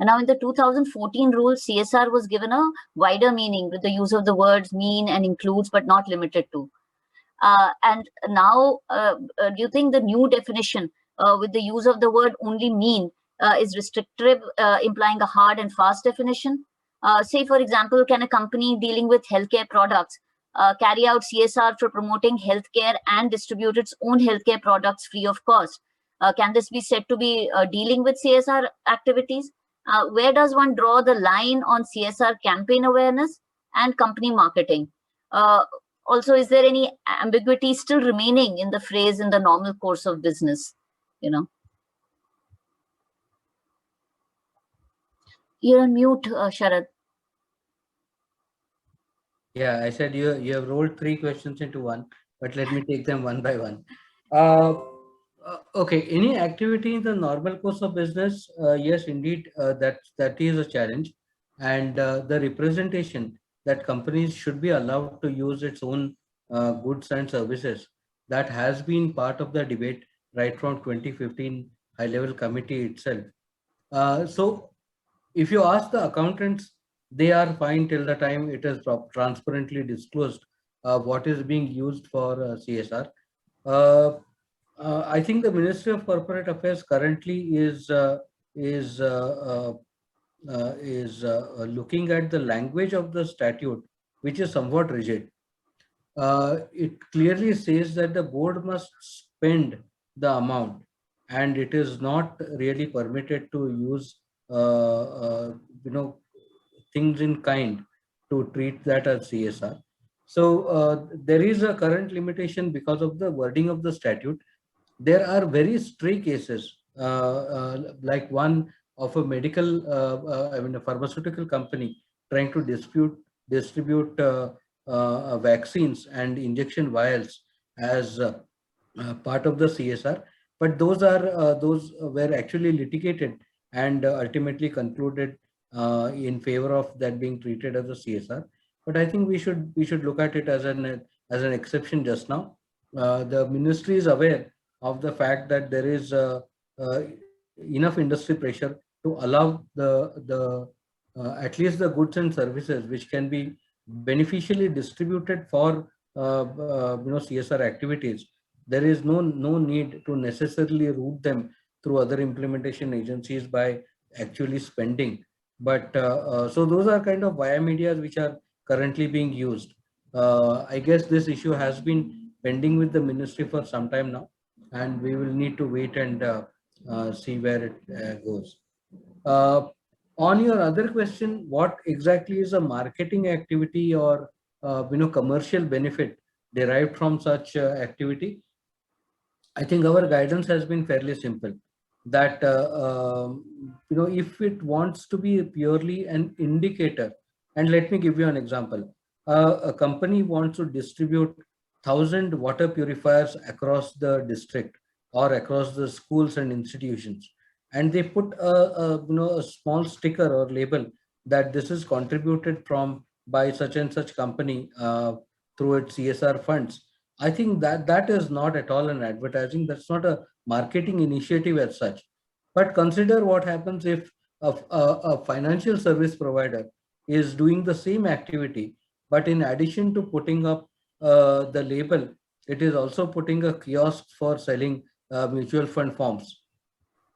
And now in the 2014 rules, CSR was given a wider meaning with the use of the words mean and includes, but not limited to. And now, do you think the new definition with the use of the word only mean is restrictive, implying a hard and fast definition? Say, for example, can a company dealing with healthcare products carry out CSR for promoting healthcare and distribute its own healthcare products free of cost? Can this be said to be dealing with CSR activities? Where does one draw the line on CSR campaign awareness and company marketing? Also, is there any ambiguity still remaining in the phrase in the normal course of business? You're on mute, Sharad. Yeah, I said you have rolled 3 questions into one, but let me take them one by one. Okay, any activity in the normal course of business, yes, indeed, that is a challenge, and the representation that companies should be allowed to use its own goods and services, that has been part of the debate right from 2015 high-level committee itself. So if you ask the accountants, they are fine till the time it is transparently disclosed what is being used for CSR. I think the Ministry of Corporate Affairs currently is looking at the language of the statute, which is somewhat rigid. It clearly says that the board must spend the amount, and it is not really permitted to use you know, things in kind to treat that as CSR. So there is a current limitation because of the wording of the statute. There are very stray cases, like one of a a pharmaceutical company trying to distribute vaccines and injection vials as part of the CSR. But those were actually litigated and ultimately concluded in favor of that being treated as a CSR. But I think we should look at it as an exception just now. The ministry is aware of the fact that there is enough industry pressure to allow the at least the goods and services which can be beneficially distributed for CSR activities. There is no need to necessarily route them through other implementation agencies by actually spending. But so those are kind of via medias which are currently being used. I guess this issue has been pending with the ministry for some time now, and we will need to wait and see where it goes. On your other question, what exactly is a marketing activity or commercial benefit derived from such activity? I think our guidance has been fairly simple. That if it wants to be purely an indicator, and let me give you an example. A company wants to distribute 1,000 water purifiers across the district or across the schools and institutions, and they put a small sticker or label that this is contributed from by such and such company through its CSR funds. I think that is not at all an advertising. That's not a marketing initiative as such. But consider what happens if a financial service provider is doing the same activity, but in addition to putting up the label, it is also putting a kiosk for selling mutual fund forms.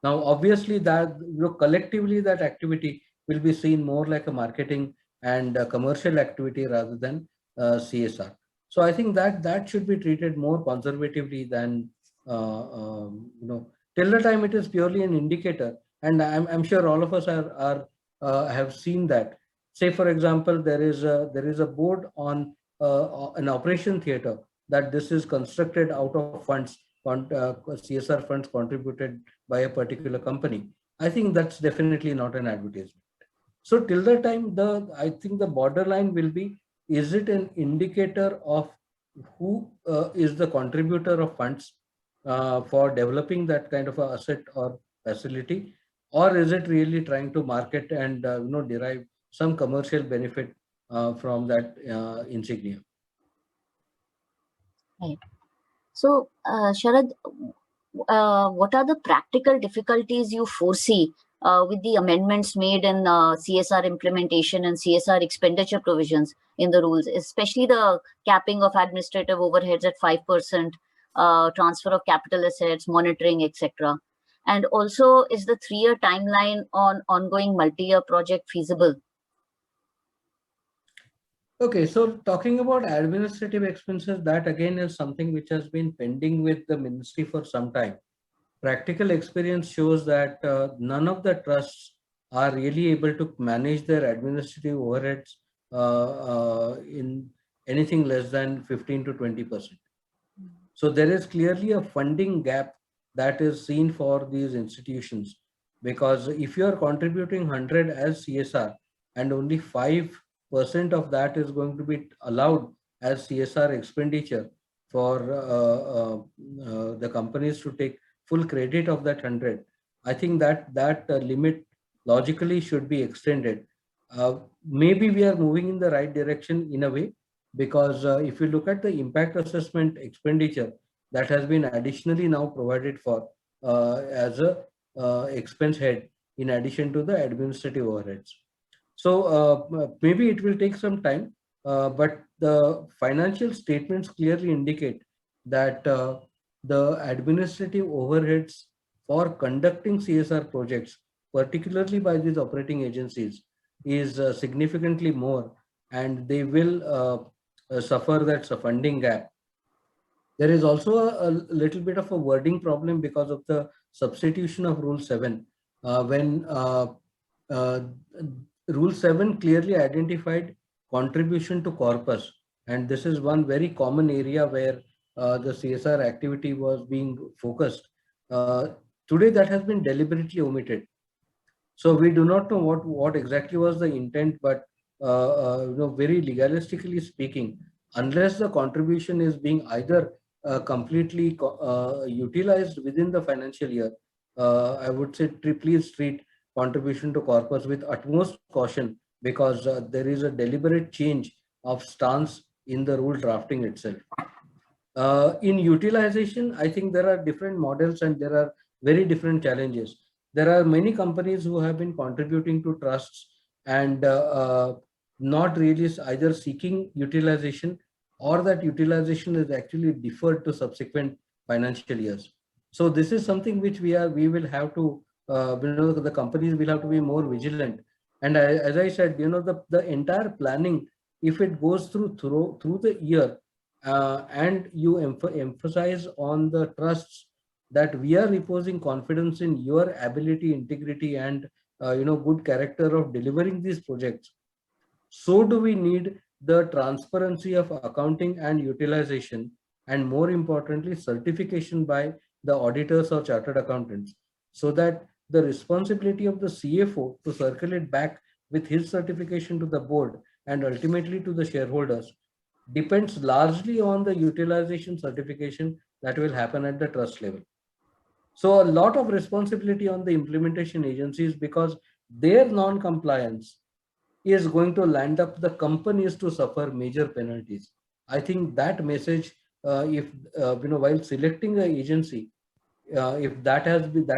Now, obviously, that collectively that activity will be seen more like a marketing and a commercial activity rather than CSR. So I think that should be treated more conservatively than till the time it is purely an indicator. And I'm sure all of us have seen that. Say, for example, there is a board on an operation theater that this is constructed out of funds, CSR funds contributed by a particular company. I think that's definitely not an advertisement. So till the time, I think the borderline will be, is it an indicator of who is the contributor of funds for developing that kind of a asset or facility, or is it really trying to market and derive some commercial benefit from that insignia? Right. So, Sharad, what are the practical difficulties you foresee with the amendments made in CSR implementation and CSR expenditure provisions in the rules, especially the capping of administrative overheads at 5%, transfer of capital assets, monitoring, etc.? And also, is the 3-year timeline on ongoing multi-year project feasible? Okay, so talking about administrative expenses, that again is something which has been pending with the ministry for some time. Practical experience shows that none of the trusts are really able to manage their administrative overheads in anything less than 15 to 20%. So there is clearly a funding gap that is seen for these institutions, because if you are contributing 100 as CSR and only 5% of that is going to be allowed as CSR expenditure for the companies to take full credit of that 100, I think that limit logically should be extended. Maybe we are moving in the right direction in a way, because if you look at the impact assessment expenditure that has been additionally now provided for as a expense head in addition to the administrative overheads. So maybe it will take some time, but the financial statements clearly indicate that the administrative overheads for conducting CSR projects, particularly by these operating agencies, is significantly more, and they will suffer that funding gap. There is also a little bit of a wording problem because of the substitution of Rule 7. When uh, Rule 7 clearly identified contribution to corpus, and this is one very common area where the CSR activity was being focused. Today, that has been deliberately omitted. So we do not know what exactly was the intent, but very legalistically speaking, unless the contribution is being either completely utilized within the financial year, I would say please treat contribution to corpus with utmost caution, because there is a deliberate change of stance in the rule drafting itself. In utilization, I think there are different models and there are very different challenges. There are many companies who have been contributing to trusts and not really either seeking utilization, or that utilization is actually deferred to subsequent financial years. So this is something which we will have to, the companies will have to be more vigilant. And as I said, the entire planning, if it goes through the year, and you emphasize on the trusts that we are reposing confidence in your ability, integrity, and good character of delivering these projects, so do we need the transparency of accounting and utilization, and more importantly, certification by the auditors or chartered accountants, so that the responsibility of the CFO to circulate back with his certification to the board and ultimately to the shareholders depends largely on the utilization certification that will happen at the trust level. So a lot of responsibility on the implementation agencies, because their non-compliance is going to land up the companies to suffer major penalties. I think that message, if while selecting the agency, if that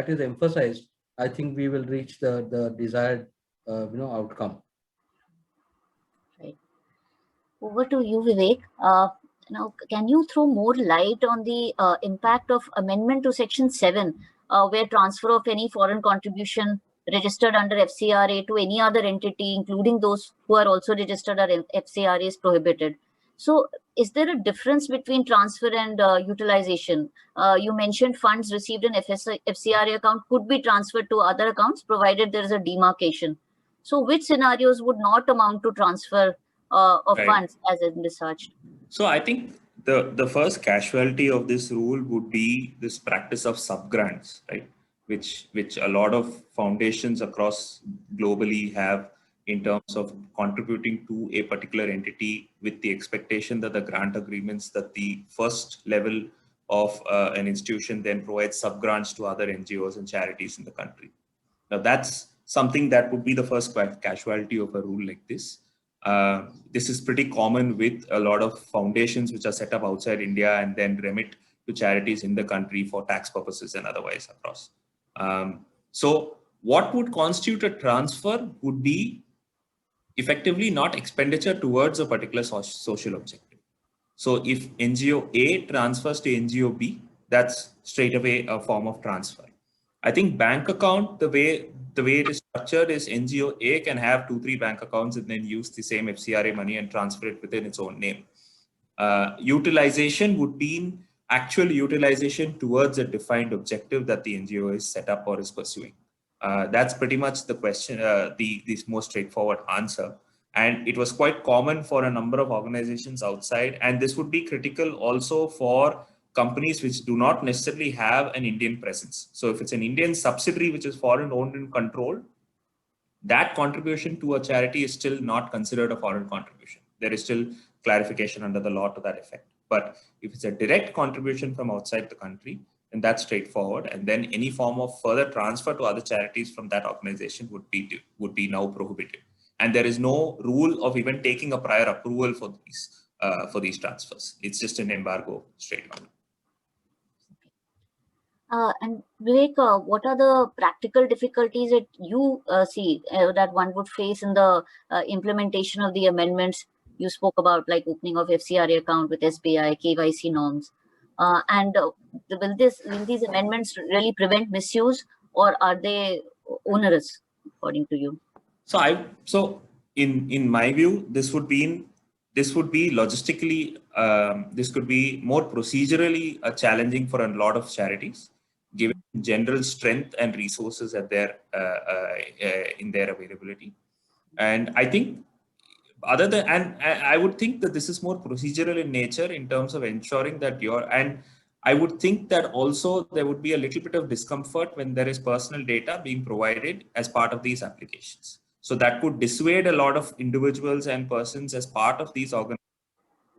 is emphasized, I think we will reach the desired outcome. Right. Over to you, Vivek. Now, can you throw more light on the impact of amendment to Section 7, where transfer of any foreign contribution registered under FCRA to any other entity, including those who are also registered under FCRA, is prohibited? So, is there a difference between transfer and utilization? You mentioned funds received in FCRA account could be transferred to other accounts, provided there is a demarcation. So, which scenarios would not amount to transfer of funds as envisaged? So I think the first casualty of this rule would be this practice of subgrants, right? Which a lot of foundations across globally have, in terms of contributing to a particular entity with the expectation that the grant agreements that the first level of an institution then provides subgrants to other NGOs and charities in the country. Now that's something that would be the first casualty of a rule like this. This is pretty common with a lot of foundations which are set up outside India and then remit to charities in the country for tax purposes and otherwise across. So what would constitute a transfer would be effectively not expenditure towards a particular social objective. So if NGO A transfers to NGO B, that's straight away a form of transfer. I think bank account, the way it is structured is NGO A can have 2-3 bank accounts and then use the same FCRA money and transfer it within its own name. Utilization would be actual utilization towards a defined objective that the NGO is set up or is pursuing. That's pretty much the question, the most straightforward answer. And it was quite common for a number of organizations outside. And this would be critical also for companies which do not necessarily have an Indian presence. So if it's an Indian subsidiary which is foreign owned and controlled, that contribution to a charity is still not considered a foreign contribution. There is still clarification under the law to that effect. But if it's a direct contribution from outside the country, then that's straightforward. And then any form of further transfer to other charities from that organization would be now prohibited. And there is no rule of even taking a prior approval for these transfers. It's just an embargo straight out. And Vivek, what are the practical difficulties that you see that one would face in the implementation of the amendments you spoke about, like opening of FCRA account with SBI, KYC norms? Will these amendments really prevent misuse, or are they onerous, according to you? So in my view, this would be logistically, this could be more procedurally challenging for a lot of charities, given general strength and resources at their in their availability. And I think I would think that this is more procedural in nature in terms of ensuring that I would think that also there would be a little bit of discomfort when there is personal data being provided as part of these applications. So that could dissuade a lot of individuals and persons as part of these organizations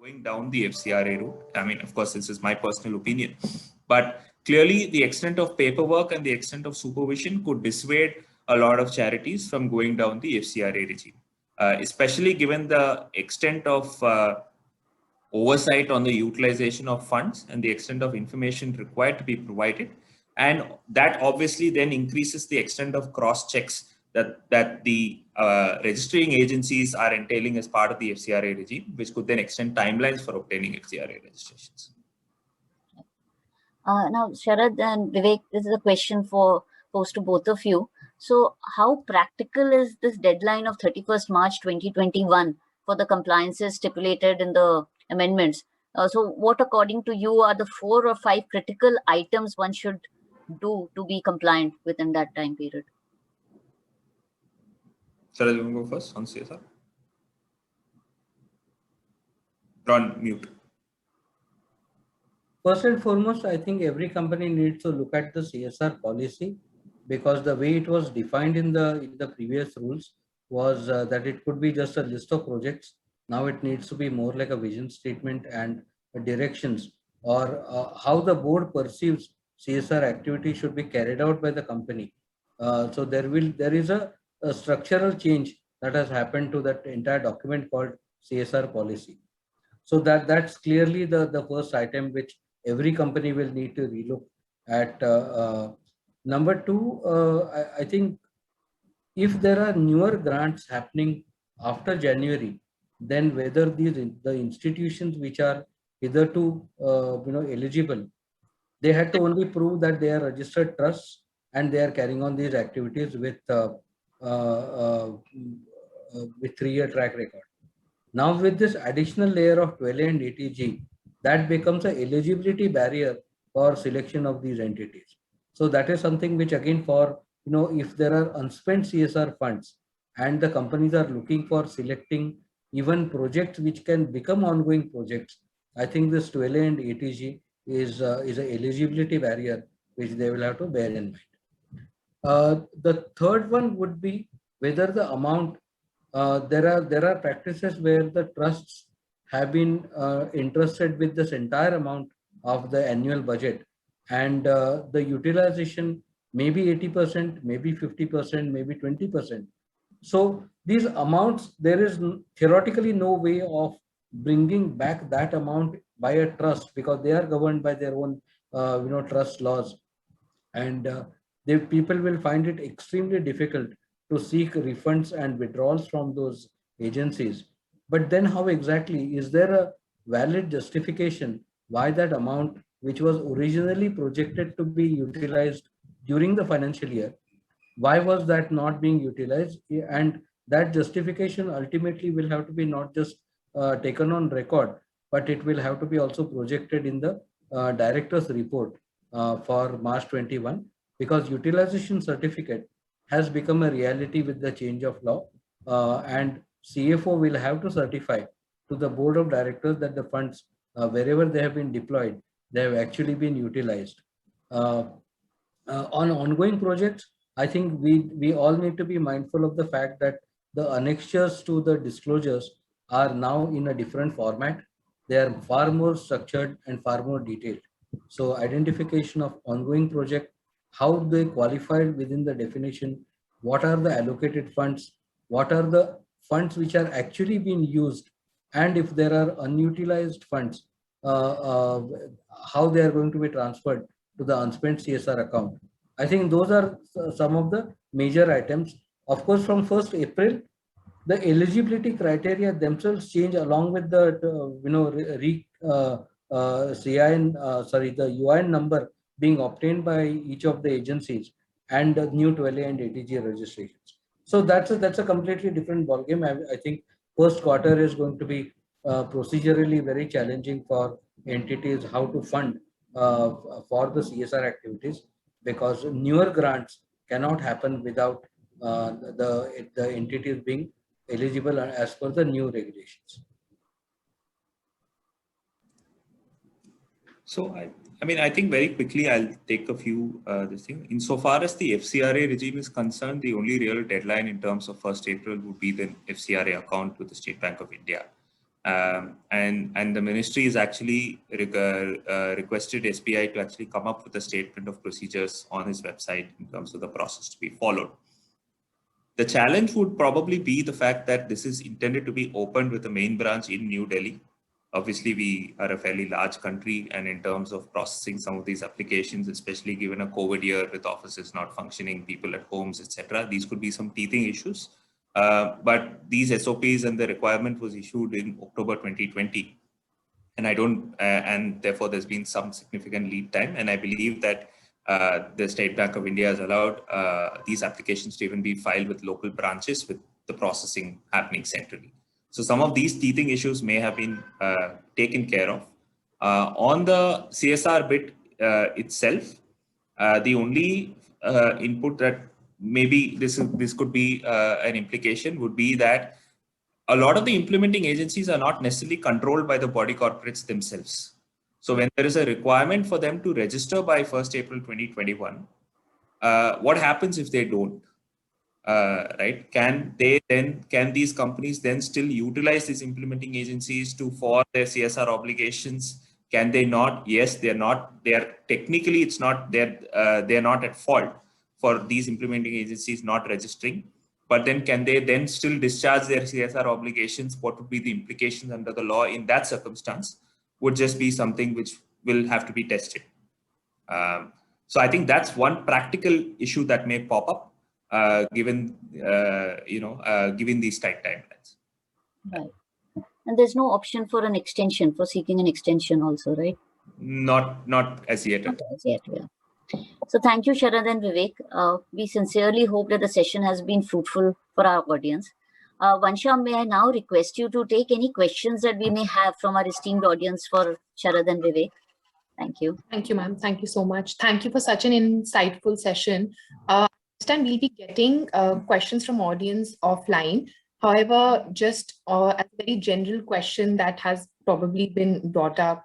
going down the FCRA route. I mean, of course, this is my personal opinion, but clearly the extent of paperwork and the extent of supervision could dissuade a lot of charities from going down the FCRA regime, especially given the extent of oversight on the utilization of funds and the extent of information required to be provided. And that obviously then increases the extent of cross checks that the registering agencies are entailing as part of the FCRA regime, which could then extend timelines for obtaining FCRA registrations. Now, Sharad and Vivek, this is a question posed to both of you. So how practical is this deadline of 31st March 2021 for the compliances stipulated in the amendments? So what, according to you, are the 4 or 5 critical items one should do to be compliant within that time period? Sharad, you want to go first on CSR? On mute. First and foremost, I think every company needs to look at the CSR policy, because the way it was defined in the previous rules was that it could be just a list of projects. Now it needs to be more like a vision statement and directions, or how the board perceives CSR activity should be carried out by the company. So there is a structural change that has happened to that entire document called CSR policy. So that's clearly the first item which every company will need to relook at. Number 2, I think if there are newer grants happening after January, then whether the institutions which are hitherto eligible, they had to only prove that they are registered trusts and they are carrying on these activities with 3-year track record. Now with this additional layer of 12A and 80G, that becomes an eligibility barrier for selection of these entities. So that is something which, again, for if there are unspent CSR funds and the companies are looking for selecting even projects which can become ongoing projects, I think this 12A and 80G is an eligibility barrier which they will have to bear in mind. The third one would be whether the amount, there are practices where the trusts have been entrusted with this entire amount of the annual budget, and the utilization may be 80%, maybe 50%, maybe 20%. So these amounts, there is theoretically no way of bringing back that amount by a trust, because they are governed by their own trust laws, and people will find it extremely difficult to seek refunds and withdrawals from those agencies. But then how exactly, is there a valid justification why that amount, which was originally projected to be utilized during the financial year, why was that not being utilized? And that justification ultimately will have to be not just taken on record, but it will have to be also projected in the director's report for March 21, because utilization certificate has become a reality with the change of law, and CFO will have to certify to the board of directors that the funds, wherever they have been deployed, they have actually been utilized. On ongoing projects, I think we all need to be mindful of the fact that the annexures to the disclosures are now in a different format. They are far more structured and far more detailed. So identification of ongoing project, how they qualified within the definition, what are the allocated funds, what are the funds which are actually being used, and if there are unutilized funds, how they are going to be transferred to the unspent CSR account. I think those are some of the major items. Of course, from 1st April, the eligibility criteria themselves change along with the the UIN number being obtained by each of the agencies and the new 12A and ATG registrations. So that's a completely different ballgame. I think first quarter is going to be procedurally very challenging for entities how to fund for the CSR activities, because newer grants cannot happen without the entities being eligible as per the new regulations. So I mean, I think very quickly I'll take a few this thing. Insofar as the FCRA regime is concerned, the only real deadline in terms of 1st April would be the FCRA account with the State Bank of India. And the ministry is actually requested SBI to actually come up with a statement of procedures on his website in terms of the process to be followed. The challenge would probably be the fact that this is intended to be opened with a main branch in New Delhi. Obviously, we are a fairly large country, and in terms of processing some of these applications, especially given a COVID year with offices not functioning, people at homes, etc., these could be some teething issues. But these SOPs and the requirement was issued in October 2020, and therefore there's been some significant lead time. And I believe that the State Bank of India has allowed these applications to even be filed with local branches, with the processing happening centrally. So some of these teething issues may have been taken care of. On the CSR bit itself, the only input that maybe this could be an implication would be that a lot of the implementing agencies are not necessarily controlled by the body corporates themselves. So when there is a requirement for them to register by 1st April 2021, what happens if they don't? Right? Can these companies then still utilize these implementing agencies for their CSR obligations? Can they not? Yes, they're not. They are technically, it's not. They're not at fault for these implementing agencies not registering. But then, can they then still discharge their CSR obligations? What would be the implications under the law in that circumstance? Would just be something which will have to be tested. So I think that's one practical issue that may pop up. Given these tight timelines. Right. And there's no option for an extension, for seeking an extension also, right? Not as yet. Not as yet, yeah. So thank you, Sharad and Vivek. We sincerely hope that the session has been fruitful for our audience. Vansham, may I now request you to take any questions that we may have from our esteemed audience for Sharad and Vivek? Thank you. Thank you, ma'am. Thank you so much. Thank you for such an insightful session. This time we'll be getting questions from audience offline. However, just as a very general question that has probably been brought up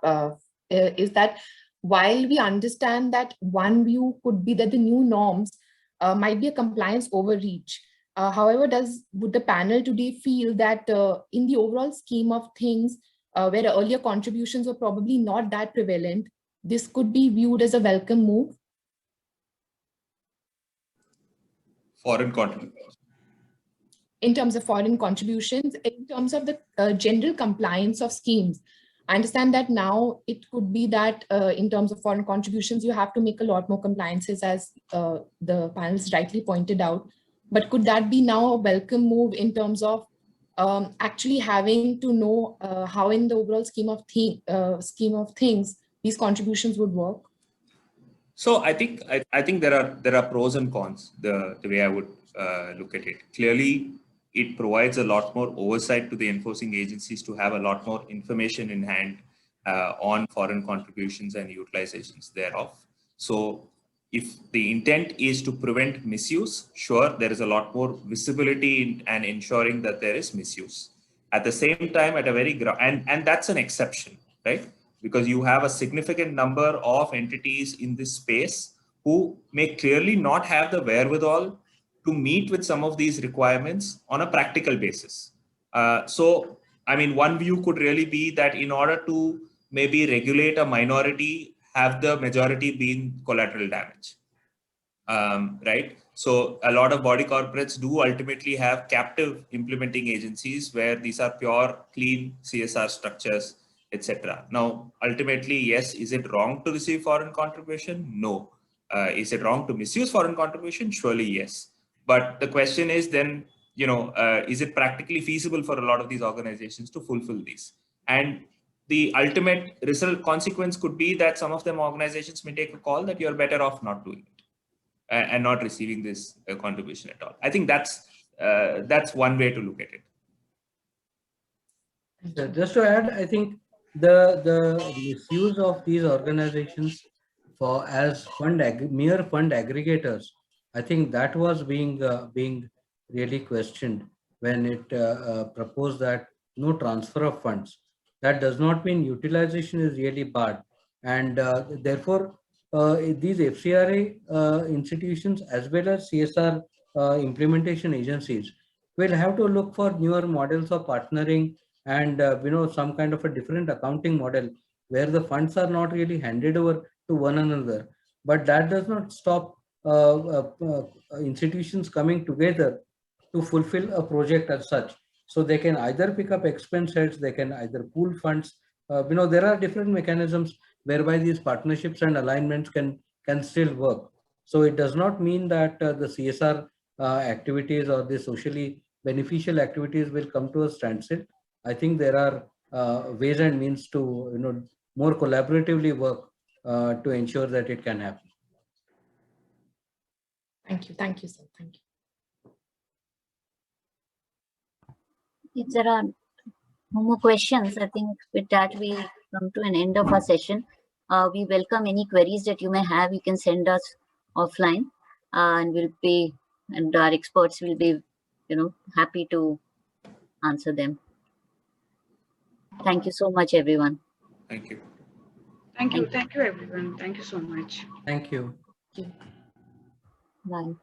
is that while we understand that one view could be that the new norms might be a compliance overreach, however, would the panel today feel that in the overall scheme of things, where earlier contributions were probably not that prevalent, this could be viewed as a welcome move? Foreign contributions. In terms of foreign contributions, in terms of the general compliance of schemes, I understand that now it could be that in terms of foreign contributions, you have to make a lot more compliances, as the panelists rightly pointed out. But could that be now a welcome move in terms of actually having to know how in the overall scheme of things these contributions would work? So I think there are pros and cons. The way I would look at it, clearly, it provides a lot more oversight to the enforcing agencies to have a lot more information in hand on foreign contributions and utilizations thereof. So if the intent is to prevent misuse, sure, there is a lot more visibility and ensuring that there is misuse. At the same time, at a very and that's an exception, right? Because you have a significant number of entities in this space who may clearly not have the wherewithal to meet with some of these requirements on a practical basis. So, I mean, one view could really be that in order to maybe regulate a minority, have the majority been collateral damage, right? So a lot of body corporates do ultimately have captive implementing agencies where these are pure, clean CSR structures, etc. Now, ultimately, yes, is it wrong to receive foreign contribution? No. Is it wrong to misuse foreign contribution? Surely, yes. But the question is then, is it practically feasible for a lot of these organizations to fulfill these? And the ultimate result consequence could be that some of them organizations may take a call that you're better off not doing it and not receiving this contribution at all. I think that's one way to look at it. Just to add, I think the misuse of these organizations for as mere fund aggregators, I think that was being really questioned when it proposed that no transfer of funds. That does not mean utilization is really bad, and therefore these FCRA institutions as well as CSR implementation agencies will have to look for newer models of partnering and some kind of a different accounting model where the funds are not really handed over to one another, but that does not stop institutions coming together to fulfill a project as such. So they can either pick up expense heads, they can either pool funds. There are different mechanisms whereby these partnerships and alignments can still work. So it does not mean that the CSR activities or the socially beneficial activities will come to a standstill. I think there are ways and means to more collaboratively work to ensure that it can happen. Thank you, sir. Thank you. If there are no more questions, I think with that we come to an end of our session. We welcome any queries that you may have. You can send us offline, and our experts will be, happy to answer them. Thank you so much, everyone. Thank you. Thank you, everyone. Thank you so much. Thank you. Bye.